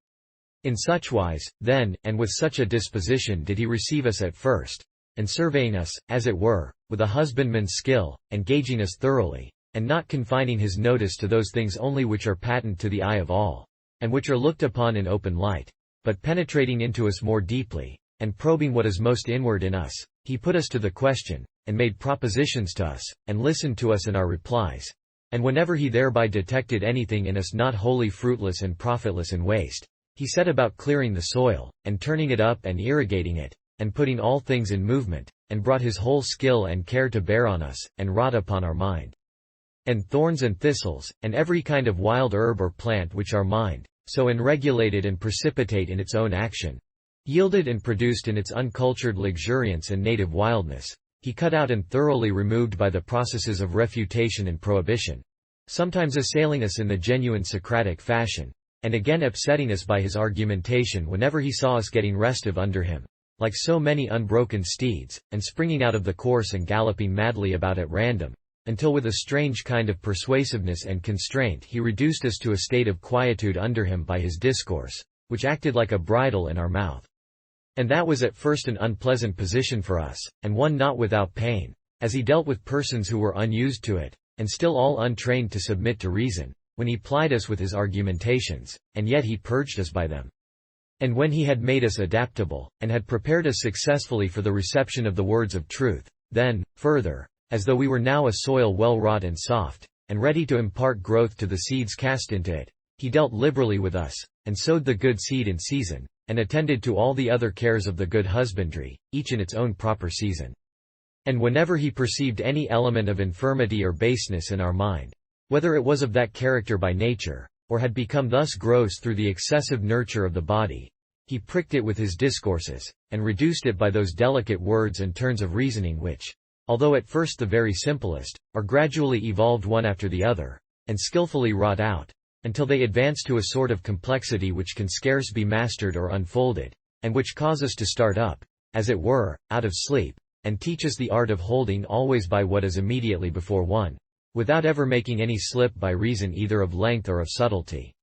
B: In such wise, then, and with such a disposition did he receive us at first, and surveying us, as it were, with a husbandman's skill, and gauging us thoroughly, and not confining his notice to those things only which are patent to the eye of all, and which are looked upon in open light, but penetrating into us more deeply, and probing what is most inward in us, he put us to the question, and made propositions to us, and listened to us in our replies. And whenever he thereby detected anything in us not wholly fruitless and profitless and waste, he set about clearing the soil, and turning it up and irrigating it, and putting all things in movement, and brought his whole skill and care to bear on us, and wrought upon our mind. And thorns and thistles, and every kind of wild herb or plant which our mind, so unregulated and precipitate in its own action, yielded and produced in its uncultured luxuriance and native wildness, he cut out and thoroughly removed by the processes of refutation and prohibition, sometimes assailing us in the genuine Socratic fashion, and again upsetting us by his argumentation whenever he saw us getting restive under him, like so many unbroken steeds, and springing out of the course and galloping madly about at random, until with a strange kind of persuasiveness and constraint he reduced us to a state of quietude under him by his discourse, which acted like a bridle in our mouth. And that was at first an unpleasant position for us, and one not without pain, as he dealt with persons who were unused to it, and still all untrained to submit to reason, when he plied us with his argumentations, and yet he purged us by them. And when he had made us adaptable, and had prepared us successfully for the reception of the words of truth, then, further, as though we were now a soil well wrought and soft, and ready to impart growth to the seeds cast into it, he dealt liberally with us, and sowed the good seed in season, and attended to all the other cares of the good husbandry, each in its own proper season. And whenever he perceived any element of infirmity or baseness in our mind, whether it was of that character by nature, or had become thus gross through the excessive nurture of the body, he pricked it with his discourses, and reduced it by those delicate words and turns of reasoning which, although at first the very simplest, are gradually evolved one after the other, and skillfully wrought out, until they advance to a sort of complexity which can scarce be mastered or unfolded, and which cause us to start up, as it were, out of sleep, and teach us the art of holding always by what is immediately before one, without ever making any slip by reason either of length or of subtlety.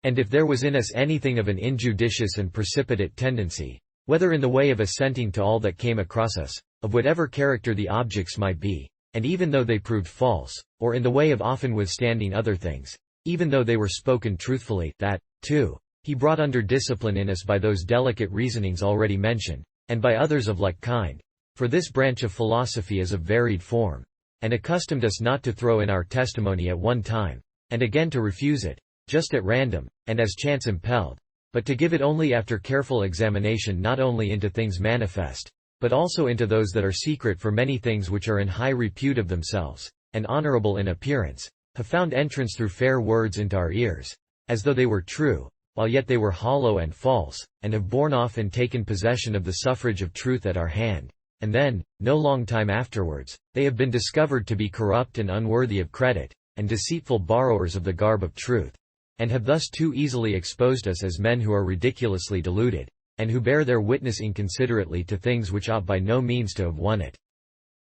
B: And if there was in us anything of an injudicious and precipitate tendency, whether in the way of assenting to all that came across us, of whatever character the objects might be, and even though they proved false, or in the way of often withstanding other things, even though they were spoken truthfully, that, too, he brought under discipline in us by those delicate reasonings already mentioned, and by others of like kind. For this branch of philosophy is of varied form, and accustomed us not to throw in our testimony at one time, and again to refuse it, just at random, and as chance impelled, but to give it only after careful examination not only into things manifest, but also into those that are secret, for many things which are in high repute of themselves, and honorable in appearance, have found entrance through fair words into our ears, as though they were true, while yet they were hollow and false, and have borne off and taken possession of the suffrage of truth at our hand, and then, no long time afterwards, they have been discovered to be corrupt and unworthy of credit, and deceitful borrowers of the garb of truth, and have thus too easily exposed us as men who are ridiculously deluded, and who bear their witness inconsiderately to things which ought by no means to have won it.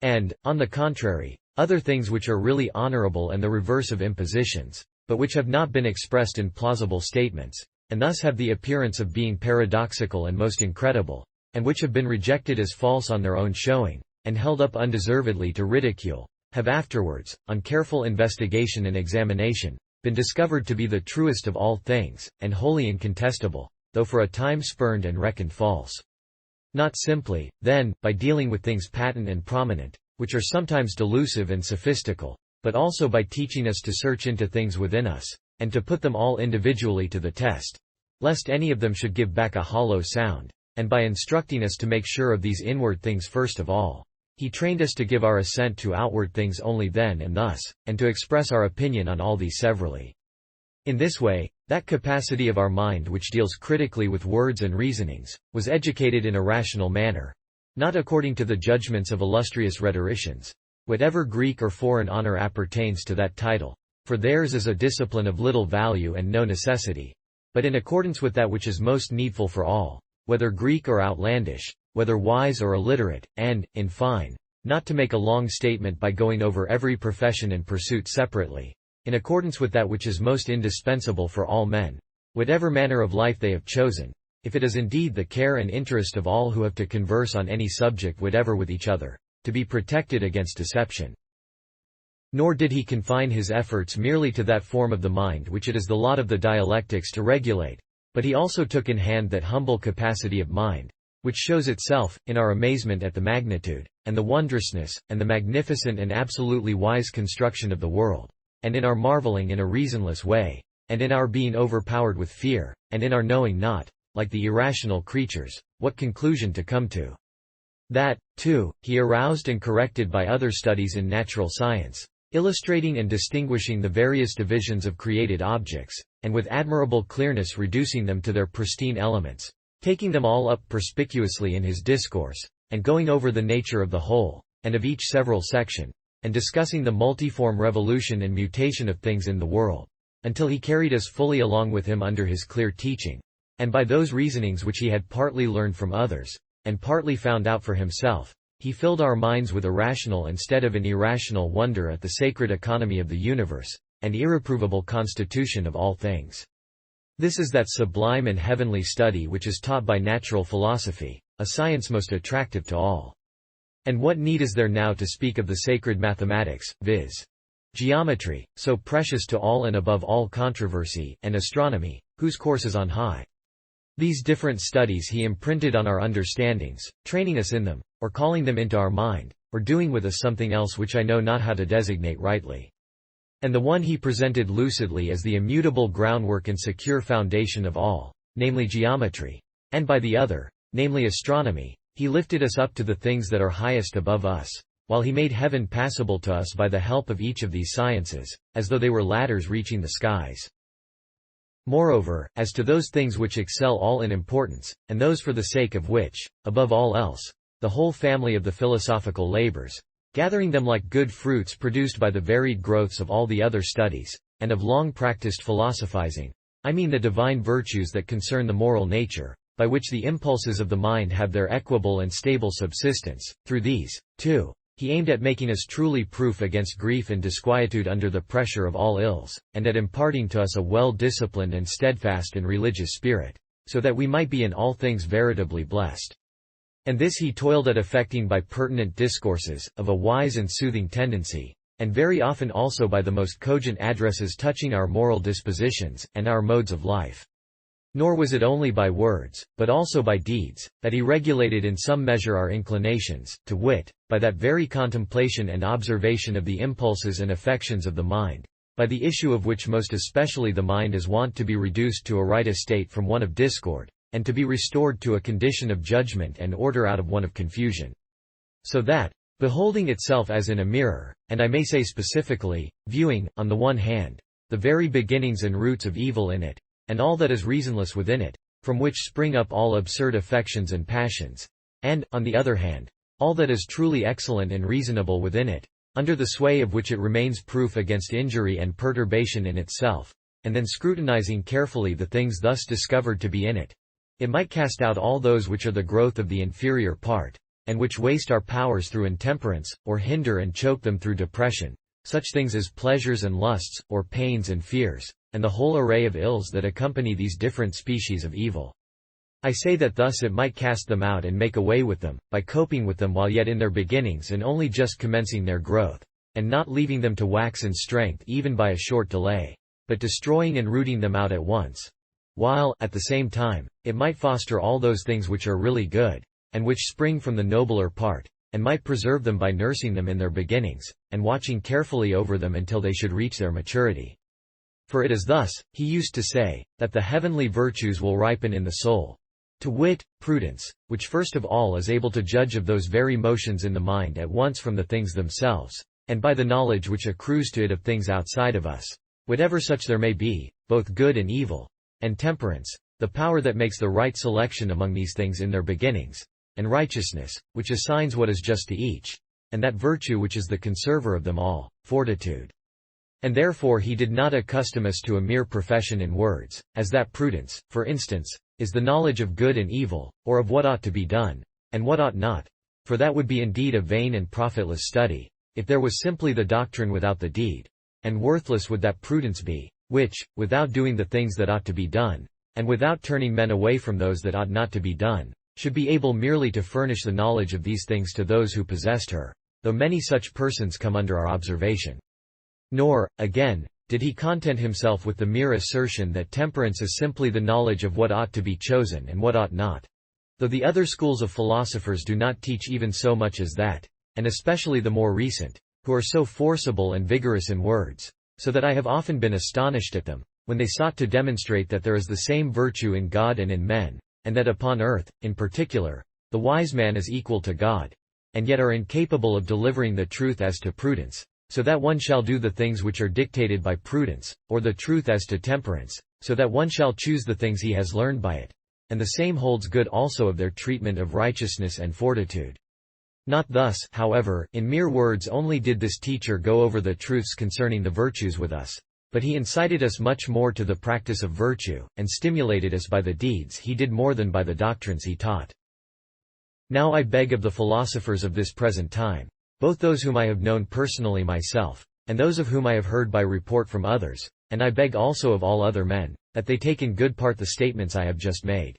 B: And, on the contrary, other things which are really honorable and the reverse of impositions, but which have not been expressed in plausible statements, and thus have the appearance of being paradoxical and most incredible, and which have been rejected as false on their own showing, and held up undeservedly to ridicule, have afterwards, on careful investigation and examination, been discovered to be the truest of all things, and wholly incontestable, though for a time spurned and reckoned false. Not simply, then, by dealing with things patent and prominent, which are sometimes delusive and sophistical, but also by teaching us to search into things within us, and to put them all individually to the test, lest any of them should give back a hollow sound, and by instructing us to make sure of these inward things first of all. He trained us to give our assent to outward things only then and thus, and to express our opinion on all these severally. In this way, that capacity of our mind which deals critically with words and reasonings, was educated in a rational manner, not according to the judgments of illustrious rhetoricians, whatever Greek or foreign honor appertains to that title, for theirs is a discipline of little value and no necessity, but in accordance with that which is most needful for all, whether Greek or outlandish, whether wise or illiterate, and, in fine, not to make a long statement by going over every profession and pursuit separately, in accordance with that which is most indispensable for all men, whatever manner of life they have chosen, if it is indeed the care and interest of all who have to converse on any subject whatever with each other, to be protected against deception. Nor did he confine his efforts merely to that form of the mind which it is the lot of the dialectics to regulate, but he also took in hand that humble capacity of mind, which shows itself, in our amazement at the magnitude, and the wondrousness, and the magnificent and absolutely wise construction of the world, and in our marveling in a reasonless way, and in our being overpowered with fear, and in our knowing not, like the irrational creatures, what conclusion to come to. That, too, he aroused and corrected by other studies in natural science, illustrating and distinguishing the various divisions of created objects, and with admirable clearness reducing them to their pristine elements, taking them all up perspicuously in his discourse, and going over the nature of the whole, and of each several section, and discussing the multiform revolution and mutation of things in the world, until he carried us fully along with him under his clear teaching, and by those reasonings which he had partly learned from others, and partly found out for himself, he filled our minds with a rational instead of an irrational wonder at the sacred economy of the universe, and irreprovable constitution of all things. This is that sublime and heavenly study which is taught by natural philosophy, a science most attractive to all. And what need is there now to speak of the sacred mathematics, viz. geometry, so precious to all and above all controversy, and astronomy, whose course is on high. These different studies he imprinted on our understandings, training us in them, or calling them into our mind, or doing with us something else which I know not how to designate rightly. And the one he presented lucidly as the immutable groundwork and secure foundation of all, namely geometry, and by the other, namely astronomy, he lifted us up to the things that are highest above us, while he made heaven passable to us by the help of each of these sciences, as though they were ladders reaching the skies. Moreover, as to those things which excel all in importance, and those for the sake of which, above all else, the whole family of the philosophical labors, gathering them like good fruits produced by the varied growths of all the other studies, and of long practiced philosophizing, I mean the divine virtues that concern the moral nature, by which the impulses of the mind have their equable and stable subsistence, through these, too, he aimed at making us truly proof against grief and disquietude under the pressure of all ills, and at imparting to us a well-disciplined and steadfast and religious spirit, so that we might be in all things veritably blessed. And this he toiled at effecting by pertinent discourses, of a wise and soothing tendency, and very often also by the most cogent addresses touching our moral dispositions, and our modes of life. Nor was it only by words, but also by deeds, that he regulated in some measure our inclinations, to wit, by that very contemplation and observation of the impulses and affections of the mind, by the issue of which most especially the mind is wont to be reduced to a right estate from one of discord, and to be restored to a condition of judgment and order out of one of confusion. So that, beholding itself as in a mirror, and I may say specifically, viewing, on the one hand, the very beginnings and roots of evil in it, and all that is reasonless within it, from which spring up all absurd affections and passions, and, on the other hand, all that is truly excellent and reasonable within it, under the sway of which it remains proof against injury and perturbation in itself, and then scrutinizing carefully the things thus discovered to be in it, it might cast out all those which are the growth of the inferior part, and which waste our powers through intemperance, or hinder and choke them through depression, such things as pleasures and lusts, or pains and fears, and the whole array of ills that accompany these different species of evil. I say that thus it might cast them out and make away with them, by coping with them while yet in their beginnings and only just commencing their growth, and not leaving them to wax in strength even by a short delay, but destroying and rooting them out at once, while, at the same time, it might foster all those things which are really good, and which spring from the nobler part, and might preserve them by nursing them in their beginnings, and watching carefully over them until they should reach their maturity. For it is thus, he used to say, that the heavenly virtues will ripen in the soul. To wit, prudence, which first of all is able to judge of those very motions in the mind at once from the things themselves, and by the knowledge which accrues to it of things outside of us, whatever such there may be, both good and evil, and temperance, the power that makes the right selection among these things in their beginnings, and righteousness, which assigns what is just to each, and that virtue which is the conserver of them all, fortitude. And therefore he did not accustom us to a mere profession in words, as that prudence, for instance, is the knowledge of good and evil, or of what ought to be done, and what ought not, for that would be indeed a vain and profitless study, if there was simply the doctrine without the deed, and worthless would that prudence be, which, without doing the things that ought to be done, and without turning men away from those that ought not to be done, should be able merely to furnish the knowledge of these things to those who possessed her, though many such persons come under our observation. Nor, again, did he content himself with the mere assertion that temperance is simply the knowledge of what ought to be chosen and what ought not, though the other schools of philosophers do not teach even so much as that, and especially the more recent, who are so forcible and vigorous in words, so that I have often been astonished at them, when they sought to demonstrate that there is the same virtue in God and in men, and that upon earth, in particular, the wise man is equal to God, and yet are incapable of delivering the truth as to prudence, so that one shall do the things which are dictated by prudence, or the truth as to temperance, so that one shall choose the things he has learned by it. And the same holds good also of their treatment of righteousness and fortitude. Not thus, however, in mere words only did this teacher go over the truths concerning the virtues with us, but he incited us much more to the practice of virtue, and stimulated us by the deeds he did more than by the doctrines he taught. Now I beg of the philosophers of this present time, both those whom I have known personally myself, and those of whom I have heard by report from others, and I beg also of all other men, that they take in good part the statements I have just made.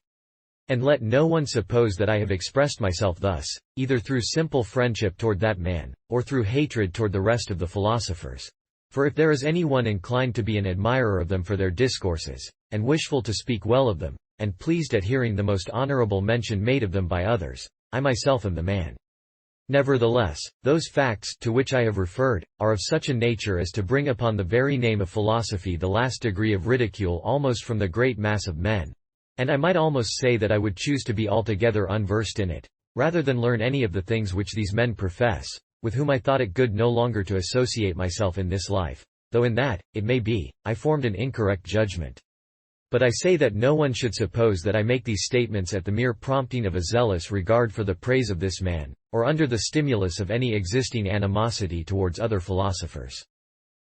B: And let no one suppose that I have expressed myself thus, either through simple friendship toward that man, or through hatred toward the rest of the philosophers. For if there is any one inclined to be an admirer of them for their discourses, and wishful to speak well of them, and pleased at hearing the most honorable mention made of them by others, I myself am the man. Nevertheless, those facts to which I have referred, are of such a nature as to bring upon the very name of philosophy the last degree of ridicule almost from the great mass of men, And I might almost say that I would choose to be altogether unversed in it, rather than learn any of the things which these men profess, with whom I thought it good no longer to associate myself in this life, though in that, it may be, I formed an incorrect judgment. But I say that no one should suppose that I make these statements at the mere prompting of a zealous regard for the praise of this man, or under the stimulus of any existing animosity towards other philosophers.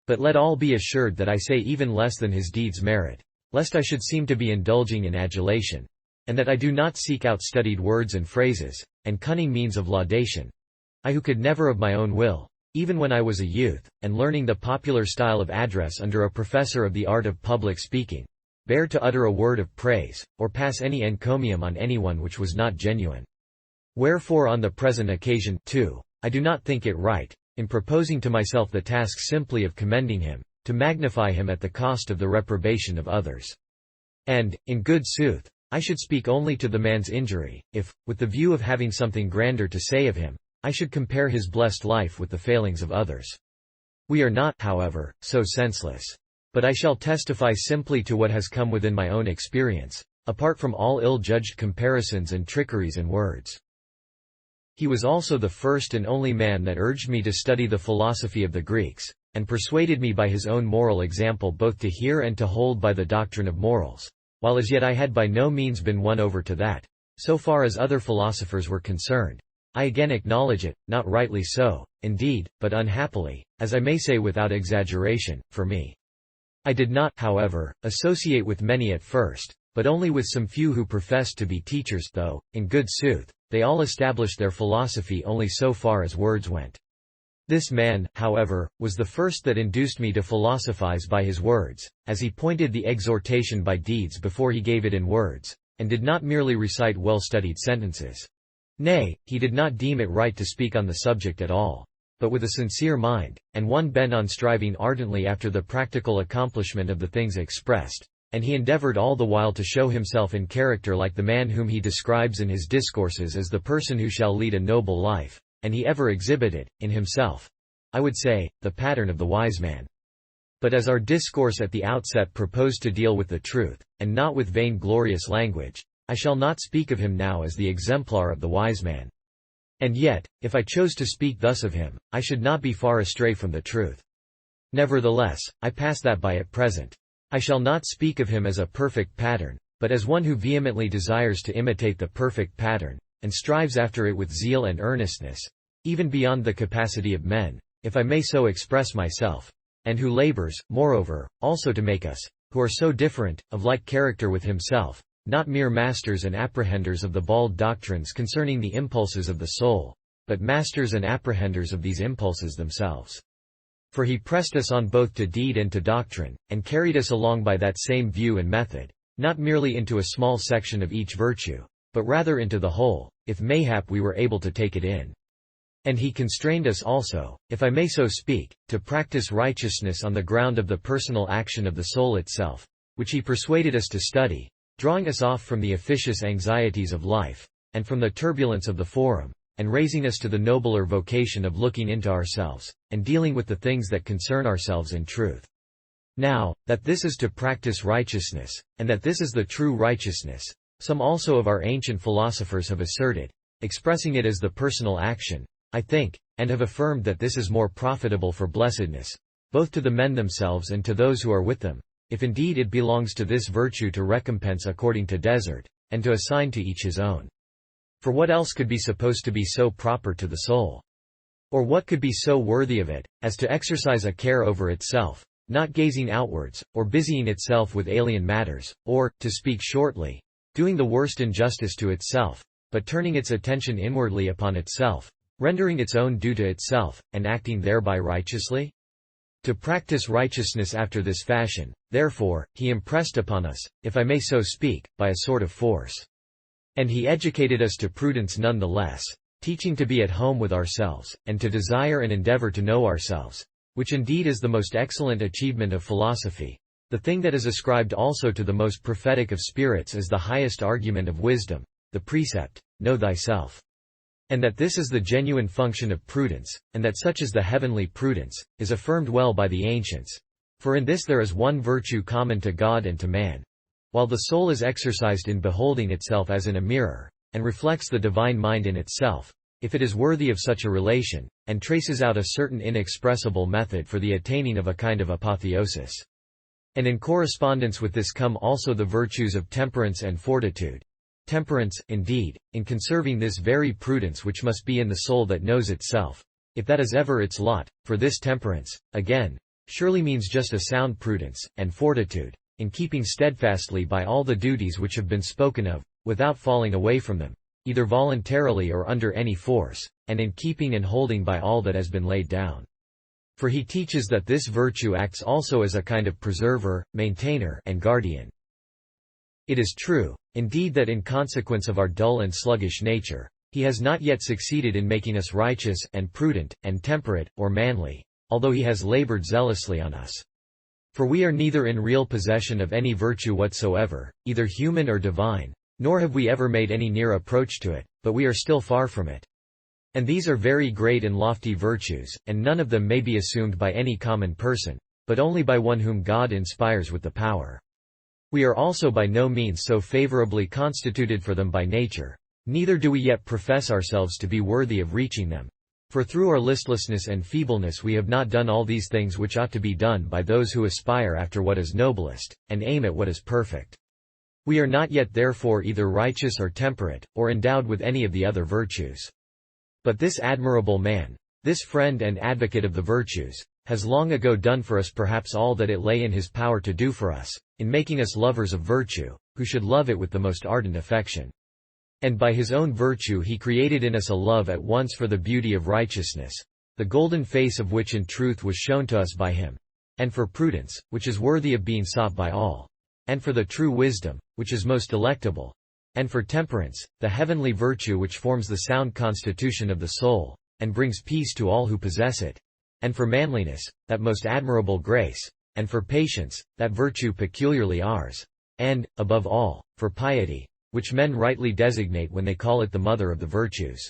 B: But let all be assured that I say even less than his deeds merit, lest I should seem to be indulging in adulation, and that I do not seek out studied words and phrases, and cunning means of laudation. I who could never of my own will, even when I was a youth, and learning the popular style of address under a professor of the art of public speaking, bear to utter a word of praise, or pass any encomium on anyone which was not genuine. Wherefore on the present occasion, too, I do not think it right, in proposing to myself the task simply of commending him, to magnify him at the cost of the reprobation of others. And, in good sooth, I should speak only to the man's injury, if, with the view of having something grander to say of him, I should compare his blessed life with the failings of others. We are not, however, so senseless. But I shall testify simply to what has come within my own experience, apart from all ill-judged comparisons and trickeries and words. He was also the first and only man that urged me to study the philosophy of the Greeks, and persuaded me by his own moral example both to hear and to hold by the doctrine of morals, while as yet I had by no means been won over to that, so far as other philosophers were concerned. I again acknowledge it, not rightly so, indeed, but unhappily, as I may say without exaggeration, for me. I did not, however, associate with many at first, but only with some few who professed to be teachers, though, in good sooth, they all established their philosophy only so far as words went. This man, however, was the first that induced me to philosophize by his words, as he pointed the exhortation by deeds before he gave it in words, and did not merely recite well-studied sentences. Nay, he did not deem it right to speak on the subject at all, but with a sincere mind, and one bent on striving ardently after the practical accomplishment of the things expressed, and he endeavored all the while to show himself in character like the man whom he describes in his discourses as the person who shall lead a noble life, and he ever exhibited, in himself, I would say, the pattern of the wise man. But as our discourse at the outset proposed to deal with the truth, and not with vain-glorious language, I shall not speak of him now as the exemplar of the wise man. And yet, if I chose to speak thus of him, I should not be far astray from the truth. Nevertheless, I pass that by at present. I shall not speak of him as a perfect pattern, but as one who vehemently desires to imitate the perfect pattern, and strives after it with zeal and earnestness, even beyond the capacity of men, if I may so express myself, and who labors, moreover, also to make us, who are so different, of like character with himself, not mere masters and apprehenders of the bald doctrines concerning the impulses of the soul, but masters and apprehenders of these impulses themselves. For he pressed us on both to deed and to doctrine, and carried us along by that same view and method, not merely into a small section of each virtue, but rather into the whole, if mayhap we were able to take it in. And he constrained us also, if I may so speak, to practice righteousness on the ground of the personal action of the soul itself, which he persuaded us to study, drawing us off from the officious anxieties of life, and from the turbulence of the forum, and raising us to the nobler vocation of looking into ourselves, and dealing with the things that concern ourselves in truth. Now, that this is to practice righteousness, and that this is the true righteousness, some also of our ancient philosophers have asserted, expressing it as the personal action, I think, and have affirmed that this is more profitable for blessedness, both to the men themselves and to those who are with them, if indeed it belongs to this virtue to recompense according to desert, and to assign to each his own. For what else could be supposed to be so proper to the soul? Or what could be so worthy of it, as to exercise a care over itself, not gazing outwards, or busying itself with alien matters, or, to speak shortly, doing the worst injustice to itself, but turning its attention inwardly upon itself, rendering its own due to itself, and acting thereby righteously? To practice righteousness after this fashion, therefore, he impressed upon us, if I may so speak, by a sort of force. And he educated us to prudence none the less, teaching to be at home with ourselves, and to desire and endeavor to know ourselves, which indeed is the most excellent achievement of philosophy, the thing that is ascribed also to the most prophetic of spirits as the highest argument of wisdom, the precept, know thyself. And that this is the genuine function of prudence, and that such is the heavenly prudence, is affirmed well by the ancients. For in this there is one virtue common to God and to man, while the soul is exercised in beholding itself as in a mirror, and reflects the divine mind in itself, if it is worthy of such a relation, and traces out a certain inexpressible method for the attaining of a kind of apotheosis. And in correspondence with this come also the virtues of temperance and fortitude. Temperance, indeed, in conserving this very prudence which must be in the soul that knows itself, if that is ever its lot, for this temperance, again, surely means just a sound prudence, and fortitude, in keeping steadfastly by all the duties which have been spoken of, without falling away from them, either voluntarily or under any force, and in keeping and holding by all that has been laid down. For he teaches that this virtue acts also as a kind of preserver, maintainer, and guardian. It is true, indeed, that in consequence of our dull and sluggish nature, he has not yet succeeded in making us righteous, and prudent, and temperate, or manly, although he has labored zealously on us. For we are neither in real possession of any virtue whatsoever, either human or divine, nor have we ever made any near approach to it, but we are still far from it. And these are very great and lofty virtues, and none of them may be assumed by any common person, but only by one whom God inspires with the power. We are also by no means so favorably constituted for them by nature, neither do we yet profess ourselves to be worthy of reaching them. For through our listlessness and feebleness we have not done all these things which ought to be done by those who aspire after what is noblest, and aim at what is perfect. We are not yet therefore either righteous or temperate, or endowed with any of the other virtues. But this admirable man, this friend and advocate of the virtues, has long ago done for us perhaps all that it lay in his power to do for us, in making us lovers of virtue, who should love it with the most ardent affection. And by his own virtue he created in us a love at once for the beauty of righteousness, the golden face of which in truth was shown to us by him, and for prudence, which is worthy of being sought by all, and for the true wisdom, which is most delectable, and for temperance, the heavenly virtue which forms the sound constitution of the soul, and brings peace to all who possess it, and for manliness, that most admirable grace, and for patience, that virtue peculiarly ours, and, above all, for piety, which men rightly designate when they call it the mother of the virtues.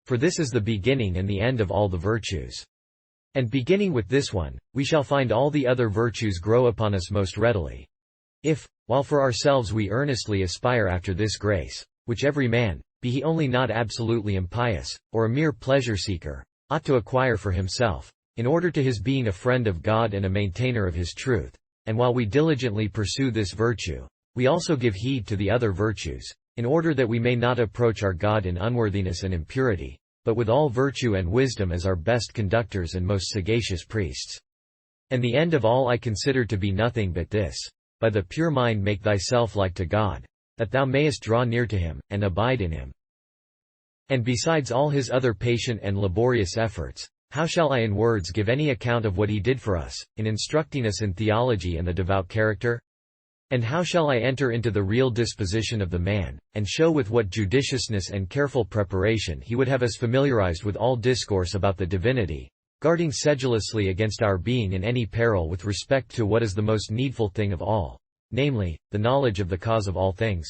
B: For this is the beginning and the end of all the virtues. And beginning with this one, we shall find all the other virtues grow upon us most readily. If, while for ourselves we earnestly aspire after this grace, which every man, be he only not absolutely impious, or a mere pleasure-seeker, ought to acquire for himself, in order to his being a friend of God and a maintainer of his truth, and while we diligently pursue this virtue, we also give heed to the other virtues, in order that we may not approach our God in unworthiness and impurity, but with all virtue and wisdom as our best conductors and most sagacious priests. And the end of all I consider to be nothing but this: by the pure mind make thyself like to God, that thou mayest draw near to him, and abide in him. And besides all his other patient and laborious efforts, how shall I in words give any account of what he did for us, in instructing us in theology and the devout character? And how shall I enter into the real disposition of the man, and show with what judiciousness and careful preparation he would have us familiarized with all discourse about the divinity, guarding sedulously against our being in any peril with respect to what is the most needful thing of all, namely, the knowledge of the cause of all things?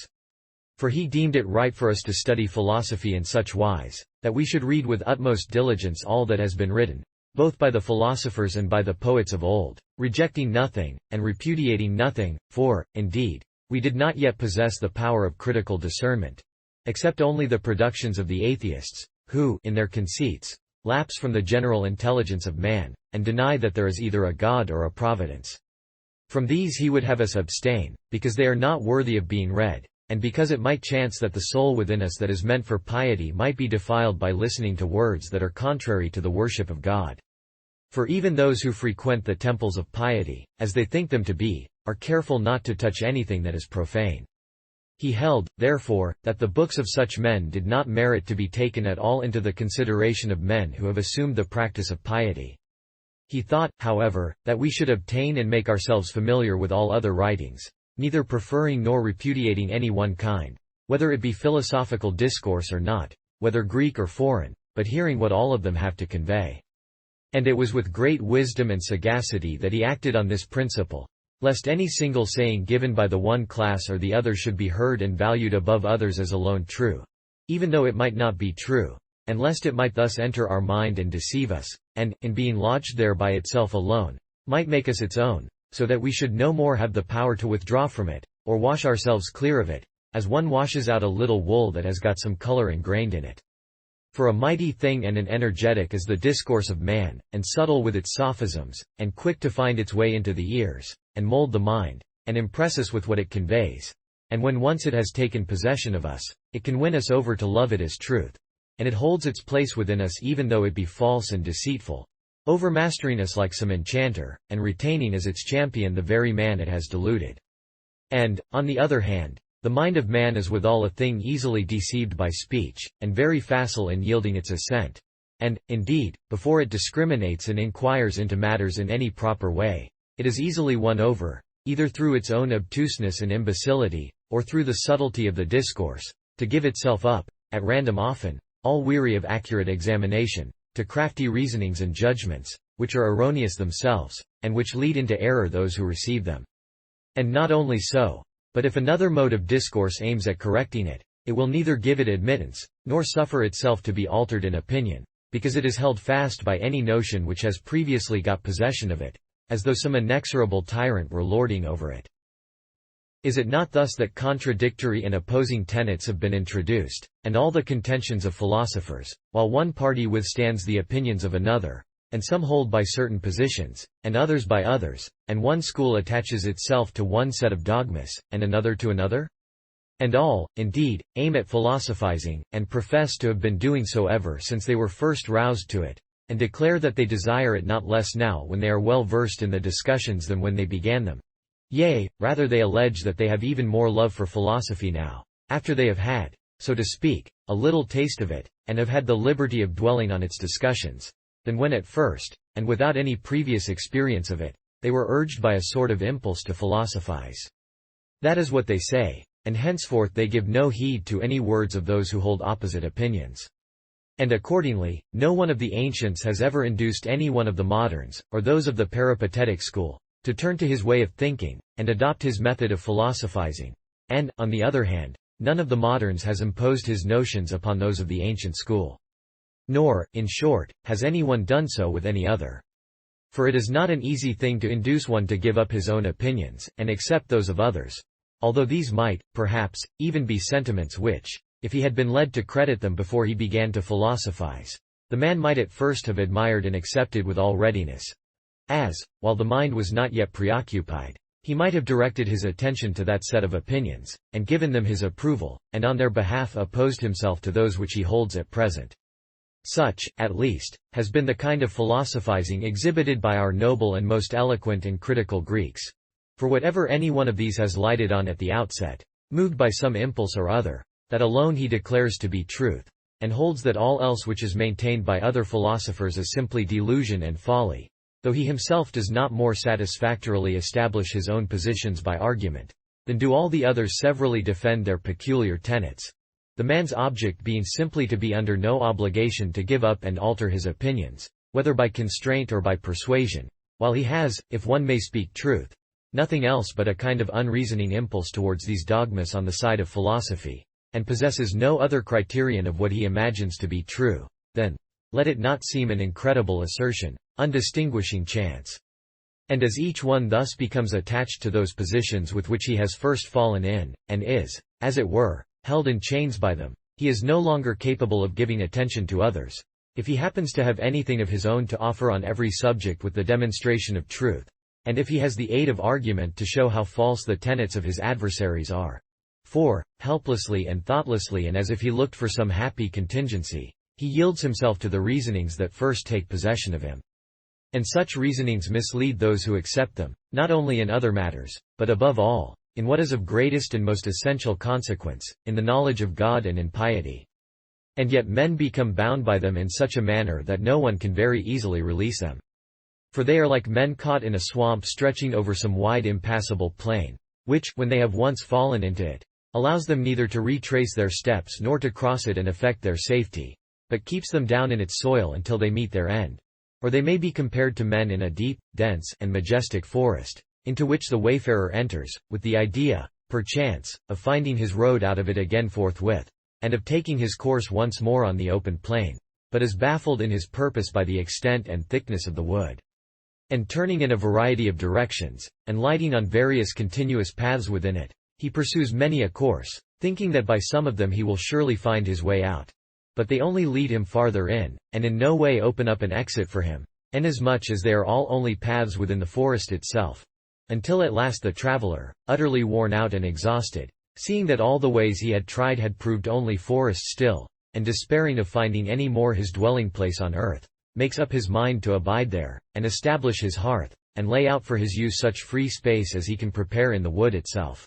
B: For he deemed it right for us to study philosophy in such wise, that we should read with utmost diligence all that has been written, both by the philosophers and by the poets of old, rejecting nothing, and repudiating nothing, for, indeed, we did not yet possess the power of critical discernment, except only the productions of the atheists, who, in their conceits, lapse from the general intelligence of man, and deny that there is either a God or a providence. From these he would have us abstain, because they are not worthy of being read, and because it might chance that the soul within us that is meant for piety might be defiled by listening to words that are contrary to the worship of God. For even those who frequent the temples of piety, as they think them to be, are careful not to touch anything that is profane. He held, therefore, that the books of such men did not merit to be taken at all into the consideration of men who have assumed the practice of piety. He thought, however, that we should obtain and make ourselves familiar with all other writings, neither preferring nor repudiating any one kind, whether it be philosophical discourse or not, whether Greek or foreign, but hearing what all of them have to convey. And it was with great wisdom and sagacity that he acted on this principle, lest any single saying given by the one class or the other should be heard and valued above others as alone true, even though it might not be true, and lest it might thus enter our mind and deceive us, and, in being lodged there by itself alone, might make us its own, so that we should no more have the power to withdraw from it, or wash ourselves clear of it, as one washes out a little wool that has got some color ingrained in it. For a mighty thing and an energetic is the discourse of man, and subtle with its sophisms, and quick to find its way into the ears, and mold the mind, and impress us with what it conveys. And when once it has taken possession of us, it can win us over to love it as truth. And it holds its place within us even though it be false and deceitful, overmastering us like some enchanter, and retaining as its champion the very man it has deluded. And, on the other hand, the mind of man is withal a thing easily deceived by speech, and very facile in yielding its assent. And, indeed, before it discriminates and inquires into matters in any proper way, it is easily won over, either through its own obtuseness and imbecility, or through the subtlety of the discourse, to give itself up, at random often, all weary of accurate examination, to crafty reasonings and judgments, which are erroneous themselves, and which lead into error those who receive them. And not only so, but if another mode of discourse aims at correcting it, it will neither give it admittance, nor suffer itself to be altered in opinion, because it is held fast by any notion which has previously got possession of it, as though some inexorable tyrant were lording over it. Is it not thus that contradictory and opposing tenets have been introduced, and all the contentions of philosophers, while one party withstands the opinions of another, and some hold by certain positions, and others by others, and one school attaches itself to one set of dogmas, and another to another? And all, indeed, aim at philosophizing, and profess to have been doing so ever since they were first roused to it, and declare that they desire it not less now when they are well versed in the discussions than when they began them. Yea, rather they allege that they have even more love for philosophy now, after they have had, so to speak, a little taste of it, and have had the liberty of dwelling on its discussions, than when at first, and without any previous experience of it, they were urged by a sort of impulse to philosophize. That is what they say, and henceforth they give no heed to any words of those who hold opposite opinions. And accordingly, no one of the ancients has ever induced any one of the moderns, or those of the peripatetic school, to turn to his way of thinking, and adopt his method of philosophizing. And, on the other hand, none of the moderns has imposed his notions upon those of the ancient school. Nor, in short, has anyone done so with any other. For it is not an easy thing to induce one to give up his own opinions, and accept those of others, although these might, perhaps, even be sentiments which, if he had been led to credit them before he began to philosophize, the man might at first have admired and accepted with all readiness. As, while the mind was not yet preoccupied, he might have directed his attention to that set of opinions, and given them his approval, and on their behalf opposed himself to those which he holds at present. Such, at least, has been the kind of philosophizing exhibited by our noble and most eloquent and critical Greeks. For whatever any one of these has lighted on at the outset, moved by some impulse or other, that alone he declares to be truth, and holds that all else which is maintained by other philosophers is simply delusion and folly, though he himself does not more satisfactorily establish his own positions by argument, than do all the others severally defend their peculiar tenets. The man's object being simply to be under no obligation to give up and alter his opinions, whether by constraint or by persuasion, while he has, if one may speak truth, nothing else but a kind of unreasoning impulse towards these dogmas on the side of philosophy, and possesses no other criterion of what he imagines to be true, then, let it not seem an incredible assertion, undistinguishing chance. And as each one thus becomes attached to those positions with which he has first fallen in, and is, as it were, held in chains by them, he is no longer capable of giving attention to others, if he happens to have anything of his own to offer on every subject with the demonstration of truth, and if he has the aid of argument to show how false the tenets of his adversaries are. For, helplessly and thoughtlessly and as if he looked for some happy contingency, he yields himself to the reasonings that first take possession of him. And such reasonings mislead those who accept them, not only in other matters, but above all, in what is of greatest and most essential consequence, in the knowledge of God and in piety. And yet men become bound by them in such a manner that no one can very easily release them. For they are like men caught in a swamp stretching over some wide impassable plain, which, when they have once fallen into it, allows them neither to retrace their steps nor to cross it and effect their safety, but keeps them down in its soil until they meet their end. Or they may be compared to men in a deep, dense, and majestic forest, into which the wayfarer enters, with the idea, perchance, of finding his road out of it again forthwith, and of taking his course once more on the open plain, but is baffled in his purpose by the extent and thickness of the wood. And turning in a variety of directions, and lighting on various continuous paths within it, He pursues many a course, thinking that by some of them he will surely find his way out. But they only lead him farther in, and in no way open up an exit for him, inasmuch as they are all only paths within the forest itself. Until at last the traveler, utterly worn out and exhausted, seeing that all the ways he had tried had proved only forest still, and despairing of finding any more his dwelling place on earth, makes up his mind to abide there, and establish his hearth, and lay out for his use such free space as he can prepare in the wood itself.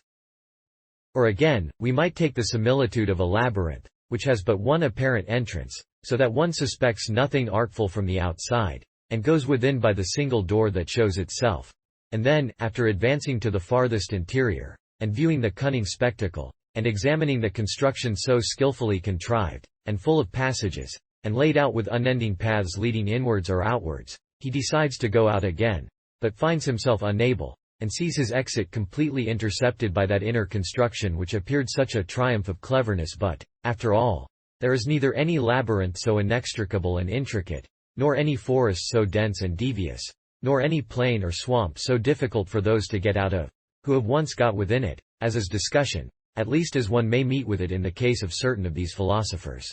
B: Or again, we might take the similitude of a labyrinth, which has but one apparent entrance, so that one suspects nothing artful from the outside, and goes within by the single door that shows itself. And then, after advancing to the farthest interior, and viewing the cunning spectacle, and examining the construction so skillfully contrived, and full of passages, and laid out with unending paths leading inwards or outwards, he decides to go out again, but finds himself unable, and sees his exit completely intercepted by that inner construction which appeared such a triumph of cleverness. But, after all, there is neither any labyrinth so inextricable and intricate, nor any forest so dense and devious, nor any plain or swamp so difficult for those to get out of, who have once got within it, as is discussion, at least as one may meet with it in the case of certain of these philosophers.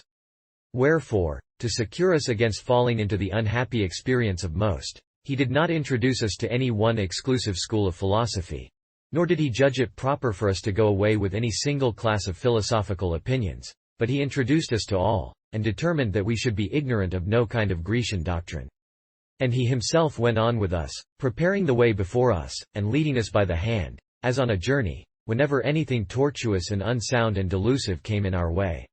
B: Wherefore, to secure us against falling into the unhappy experience of most, he did not introduce us to any one exclusive school of philosophy. Nor did he judge it proper for us to go away with any single class of philosophical opinions, but he introduced us to all, and determined that we should be ignorant of no kind of Grecian doctrine. And he himself went on with us, preparing the way before us, and leading us by the hand, as on a journey, whenever anything tortuous and unsound and delusive came in our way.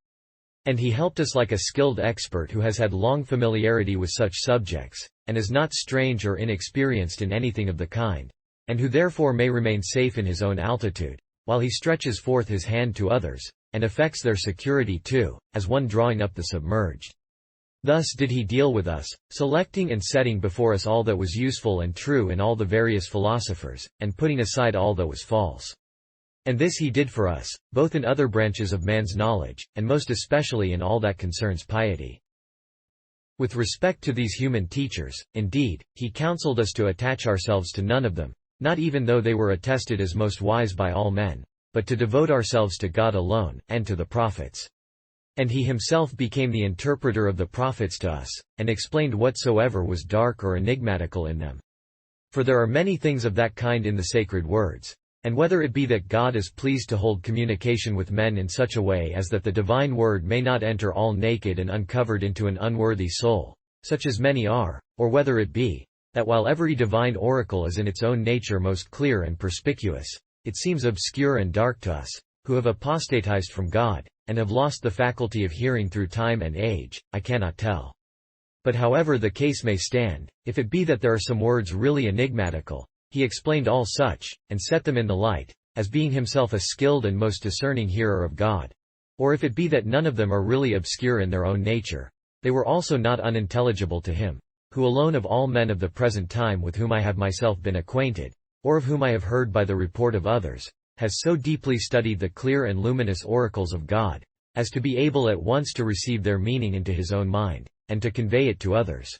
B: And he helped us like a skilled expert who has had long familiarity with such subjects, and is not strange or inexperienced in anything of the kind, and who therefore may remain safe in his own altitude, while he stretches forth his hand to others, and effects their security too, as one drawing up the submerged. Thus did he deal with us, selecting and setting before us all that was useful and true in all the various philosophers, and putting aside all that was false. And this he did for us, both in other branches of man's knowledge, and most especially in all that concerns piety. With respect to these human teachers, indeed, he counseled us to attach ourselves to none of them, not even though they were attested as most wise by all men, but to devote ourselves to God alone, and to the prophets. And he himself became the interpreter of the prophets to us, and explained whatsoever was dark or enigmatical in them. For there are many things of that kind in the sacred words. And whether it be that God is pleased to hold communication with men in such a way as that the divine word may not enter all naked and uncovered into an unworthy soul, such as many are, or whether it be, that while every divine oracle is in its own nature most clear and perspicuous, it seems obscure and dark to us, who have apostatized from God, and have lost the faculty of hearing through time and age, I cannot tell. But however the case may stand, if it be that there are some words really enigmatical, he explained all such, and set them in the light, as being himself a skilled and most discerning hearer of God. Or if it be that none of them are really obscure in their own nature, they were also not unintelligible to him, who alone of all men of the present time with whom I have myself been acquainted, or of whom I have heard by the report of others, has so deeply studied the clear and luminous oracles of God, as to be able at once to receive their meaning into his own mind, and to convey it to others.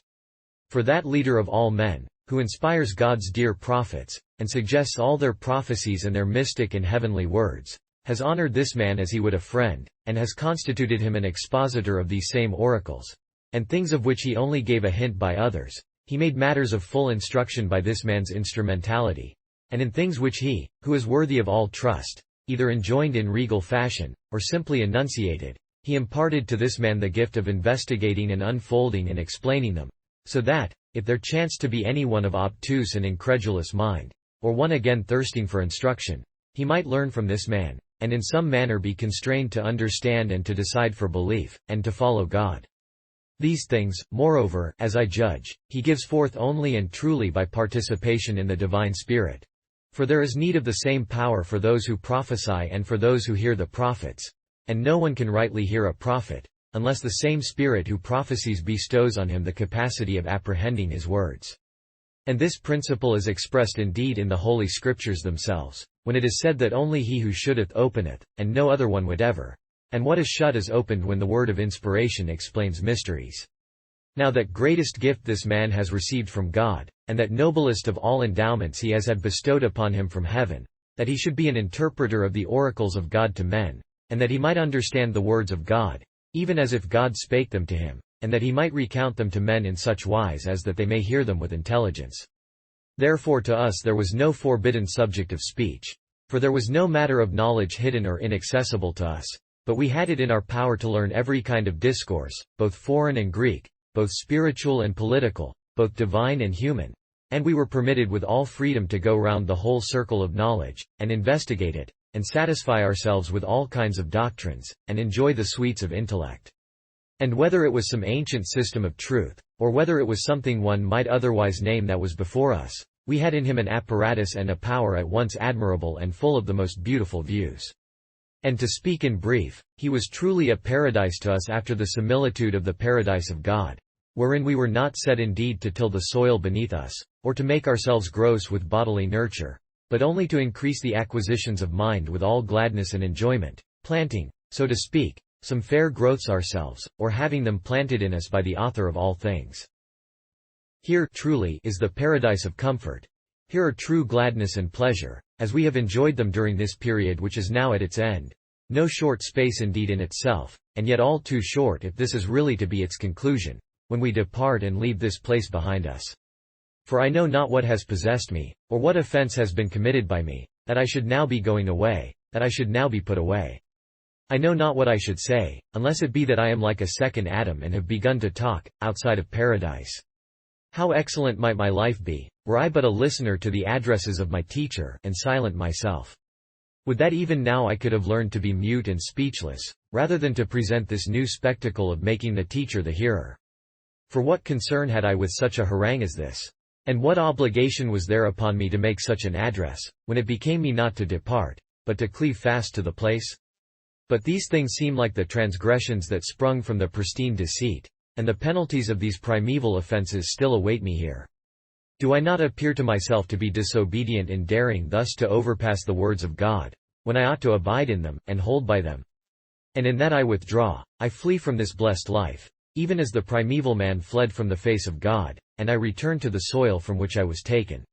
B: For that leader of all men, who inspires God's dear prophets, and suggests all their prophecies and their mystic and heavenly words, has honored this man as he would a friend, and has constituted him an expositor of these same oracles. And things of which he only gave a hint by others, he made matters of full instruction by this man's instrumentality. And in things which he, who is worthy of all trust, either enjoined in regal fashion, or simply enunciated, he imparted to this man the gift of investigating and unfolding and explaining them, so that, if there chanced to be any one of obtuse and incredulous mind, or one again thirsting for instruction, he might learn from this man, and in some manner be constrained to understand and to decide for belief, and to follow God. These things, moreover, as I judge, he gives forth only and truly by participation in the divine Spirit. For there is need of the same power for those who prophesy and for those who hear the prophets, and no one can rightly hear a prophet, unless the same Spirit who prophesies bestows on him the capacity of apprehending his words. And this principle is expressed indeed in the Holy Scriptures themselves, when it is said that only he who shouldeth openeth, and no other one would ever. And what is shut is opened when the word of inspiration explains mysteries. Now that greatest gift this man has received from God, and that noblest of all endowments he has had bestowed upon him from heaven, that he should be an interpreter of the oracles of God to men, and that he might understand the words of God, even as if God spake them to him, and that he might recount them to men in such wise as that they may hear them with intelligence. Therefore to us there was no forbidden subject of speech. For there was no matter of knowledge hidden or inaccessible to us, but we had it in our power to learn every kind of discourse, both foreign and Greek, both spiritual and political, both divine and human. And we were permitted with all freedom to go round the whole circle of knowledge, and investigate it, and satisfy ourselves with all kinds of doctrines, and enjoy the sweets of intellect. And whether it was some ancient system of truth, or whether it was something one might otherwise name that was before us, we had in him an apparatus and a power at once admirable and full of the most beautiful views. And to speak in brief, he was truly a paradise to us after the similitude of the paradise of God, wherein we were not set indeed to till the soil beneath us, or to make ourselves gross with bodily nurture, but only to increase the acquisitions of mind with all gladness and enjoyment, planting, so to speak, some fair growths ourselves, or having them planted in us by the author of all things. Here, truly, is the paradise of comfort. Here are true gladness and pleasure, as we have enjoyed them during this period which is now at its end. No short space indeed in itself, and yet all too short if this is really to be its conclusion, when we depart and leave this place behind us. For I know not what has possessed me, or what offense has been committed by me, that I should now be going away, that I should now be put away. I know not what I should say, unless it be that I am like a second Adam and have begun to talk, outside of paradise. How excellent might my life be, were I but a listener to the addresses of my teacher, and silent myself. Would that even now I could have learned to be mute and speechless, rather than to present this new spectacle of making the teacher the hearer. For what concern had I with such a harangue as this? And what obligation was there upon me to make such an address, when it became me not to depart, but to cleave fast to the place? But these things seem like the transgressions that sprung from the pristine deceit, and the penalties of these primeval offences still await me here. Do I not appear to myself to be disobedient in daring thus to overpass the words of God, when I ought to abide in them, and hold by them? And in that I withdraw, I flee from this blessed life, even as the primeval man fled from the face of God, and I return to the soil from which I was taken.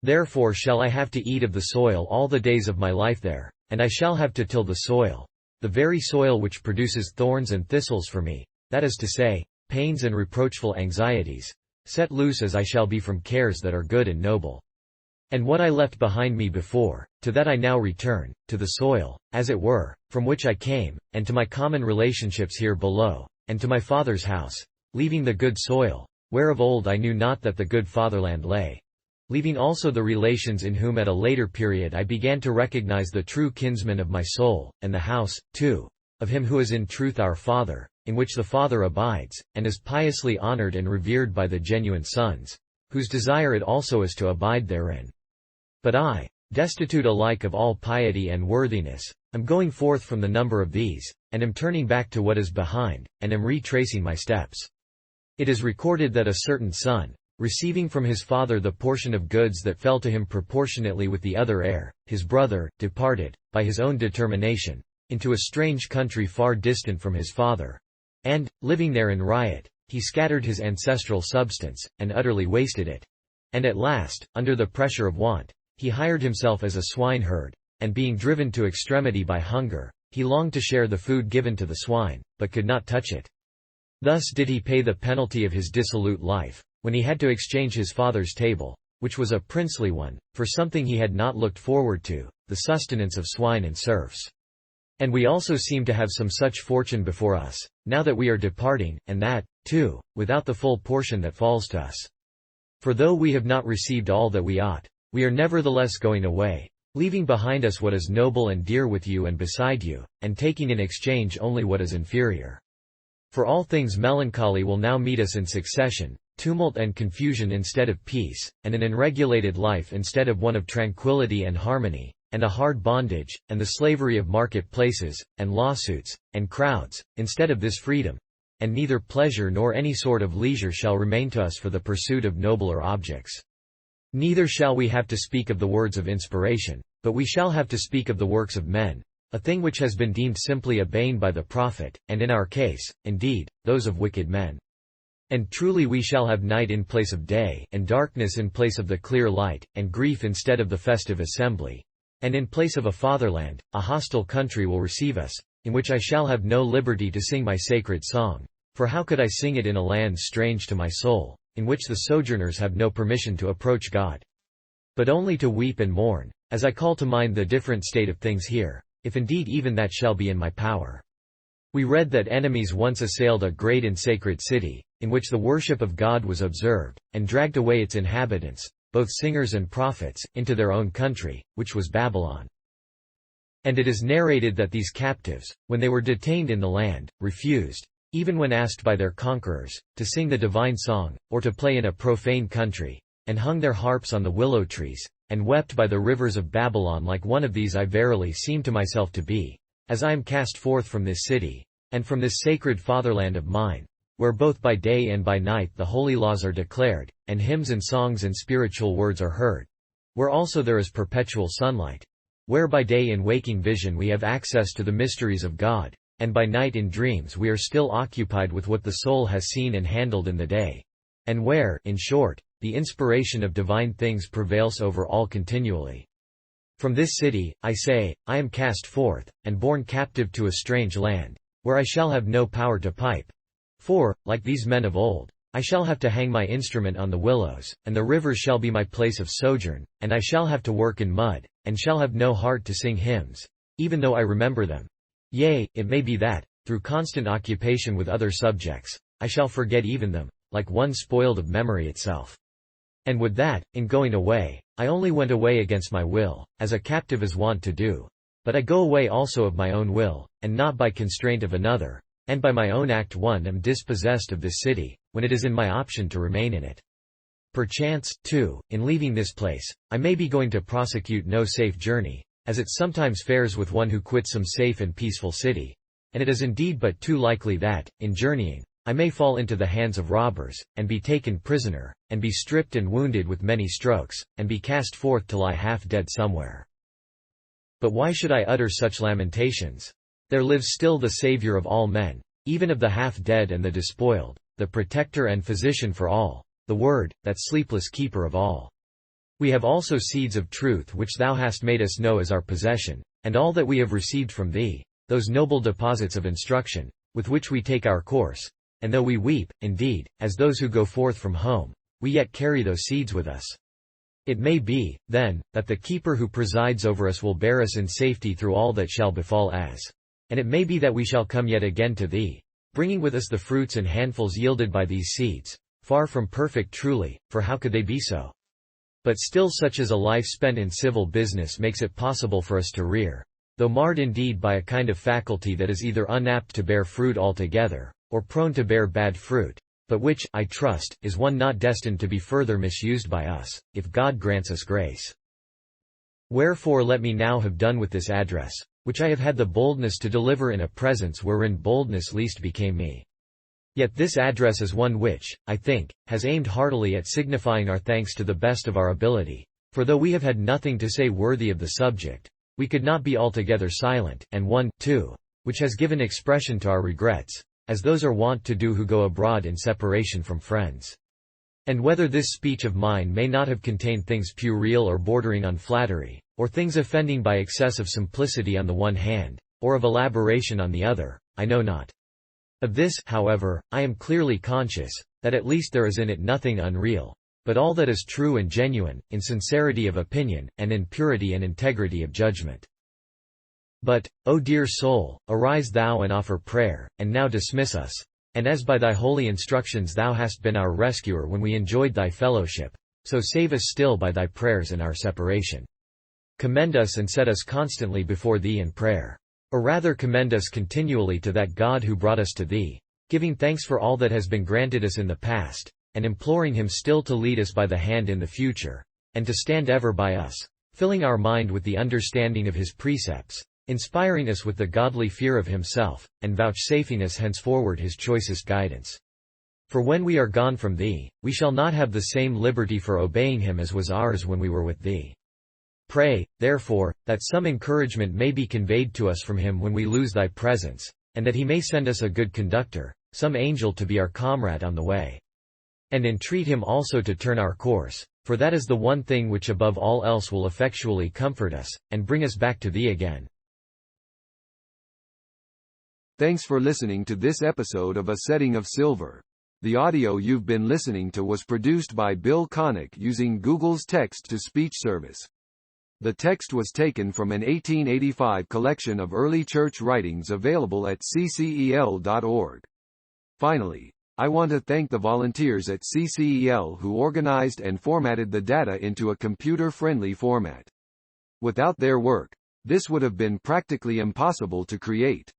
B: Therefore shall I have to eat of the soil all the days of my life there, and I shall have to till the soil, the very soil which produces thorns and thistles for me, that is to say, pains and reproachful anxieties, set loose as I shall be from cares that are good and noble. And what I left behind me before, to that I now return, to the soil, as it were, from which I came, and to my common relationships here below, and to my father's house, leaving the good soil, where of old I knew not that the good fatherland lay, leaving also the relations in whom at a later period I began to recognize the true kinsman of my soul, and the house, too, of him who is in truth our Father, in which the Father abides, and is piously honored and revered by the genuine sons, whose desire it also is to abide therein. But I, destitute alike of all piety and worthiness, am going forth from the number of these, and am turning back to what is behind, and am retracing my steps. It is recorded that a certain son, receiving from his father the portion of goods that fell to him proportionately with the other heir, his brother, departed, by his own determination, into a strange country far distant from his father. And, living there in riot, he scattered his ancestral substance, and utterly wasted it. And at last, under the pressure of want, he hired himself as a swineherd, and being driven to extremity by hunger, he longed to share the food given to the swine, but could not touch it. Thus did he pay the penalty of his dissolute life, when he had to exchange his father's table, which was a princely one, for something he had not looked forward to, the sustenance of swine and serfs. And we also seem to have some such fortune before us, now that we are departing, and that, too, without the full portion that falls to us. For though we have not received all that we ought, we are nevertheless going away, leaving behind us what is noble and dear with you and beside you, and taking in exchange only what is inferior. For all things melancholy will now meet us in succession, tumult and confusion instead of peace, and an unregulated life instead of one of tranquility and harmony, and a hard bondage, and the slavery of market-places, and lawsuits, and crowds, instead of this freedom. And neither pleasure nor any sort of leisure shall remain to us for the pursuit of nobler objects. Neither shall we have to speak of the words of inspiration, but we shall have to speak of the works of men, a thing which has been deemed simply a bane by the prophet, and in our case, indeed, those of wicked men. And truly we shall have night in place of day, and darkness in place of the clear light, and grief instead of the festive assembly. And in place of a fatherland, a hostile country will receive us, in which I shall have no liberty to sing my sacred song. For how could I sing it in a land strange to my soul, in which the sojourners have no permission to approach God? But only to weep and mourn, as I call to mind the different state of things here, if indeed even that shall be in my power. We read that enemies once assailed a great and sacred city, in which the worship of God was observed, and dragged away its inhabitants, both singers and prophets, into their own country, which was Babylon. And it is narrated that these captives, when they were detained in the land, refused, even when asked by their conquerors, to sing the divine song, or to play in a profane country, and hung their harps on the willow trees, and wept by the rivers of Babylon. Like one of these I verily seem to myself to be, as I am cast forth from this city, and from this sacred fatherland of mine, where both by day and by night the holy laws are declared, and hymns and songs and spiritual words are heard, where also there is perpetual sunlight, where by day in waking vision we have access to the mysteries of God, and by night in dreams we are still occupied with what the soul has seen and handled in the day, and where, in short, the inspiration of divine things prevails over all continually. From this city, I say, I am cast forth, and borne captive to a strange land, where I shall have no power to pipe. For, like these men of old, I shall have to hang my instrument on the willows, and the rivers shall be my place of sojourn, and I shall have to work in mud, and shall have no heart to sing hymns, even though I remember them. Yea, it may be that, through constant occupation with other subjects, I shall forget even them, like one spoiled of memory itself. And would that, in going away, I only went away against my will, as a captive is wont to do. But I go away also of my own will, and not by constraint of another, and by my own act one am dispossessed of this city, when it is in my option to remain in it. Perchance, too, in leaving this place, I may be going to prosecute no safe journey, as it sometimes fares with one who quits some safe and peaceful city, and it is indeed but too likely that, in journeying, I may fall into the hands of robbers, and be taken prisoner, and be stripped and wounded with many strokes, and be cast forth to lie half dead somewhere. But why should I utter such lamentations? There lives still the Saviour of all men, even of the half-dead and the despoiled, the protector and physician for all, the Word, that sleepless keeper of all. We have also seeds of truth which thou hast made us know as our possession, and all that we have received from thee, those noble deposits of instruction, with which we take our course, and though we weep, indeed, as those who go forth from home, we yet carry those seeds with us. It may be, then, that the keeper who presides over us will bear us in safety through all that shall befall us. And it may be that we shall come yet again to thee, bringing with us the fruits and handfuls yielded by these seeds, far from perfect truly, for how could they be so? But still such as a life spent in civil business makes it possible for us to rear, though marred indeed by a kind of faculty that is either unapt to bear fruit altogether, or prone to bear bad fruit, but which, I trust, is one not destined to be further misused by us, if God grants us grace. Wherefore let me now have done with this address, which I have had the boldness to deliver in a presence wherein boldness least became me. Yet this address is one which, I think, has aimed heartily at signifying our thanks to the best of our ability, for though we have had nothing to say worthy of the subject, we could not be altogether silent, and one, too, which has given expression to our regrets, as those are wont to do who go abroad in separation from friends. And whether this speech of mine may not have contained things puerile or bordering on flattery, or things offending by excessive simplicity on the one hand, or of elaboration on the other, I know not. Of this, however, I am clearly conscious, that at least there is in it nothing unreal, but all that is true and genuine, in sincerity of opinion, and in purity and integrity of judgment. But, O dear soul, arise thou and offer prayer, and now dismiss us, and as by thy holy instructions thou hast been our rescuer when we enjoyed thy fellowship, so save us still by thy prayers in our separation. Commend us and set us constantly before thee in prayer. Or rather commend us continually to that God who brought us to thee, giving thanks for all that has been granted us in the past, and imploring him still to lead us by the hand in the future, and to stand ever by us, filling our mind with the understanding of his precepts, inspiring us with the godly fear of himself, and vouchsafing us henceforward his choicest guidance. For when we are gone from thee, we shall not have the same liberty for obeying him as was ours when we were with thee. Pray, therefore, that some encouragement may be conveyed to us from him when we lose thy presence, and that he may send us a good conductor, some angel to be our comrade on the way. And entreat him also to turn our course, For that is the one thing which above all else will effectually comfort us, and bring us back to Thee again.
A: Thanks for listening to this episode of A Setting of Silver. The audio you've been listening to was produced by Bill Connick using Google's text-to-speech service. The text was taken from an 1885 collection of early church writings available at ccel.org. Finally, I want to thank the volunteers at CCEL who organized and formatted the data into a computer-friendly format. Without their work, this would have been practically impossible to create.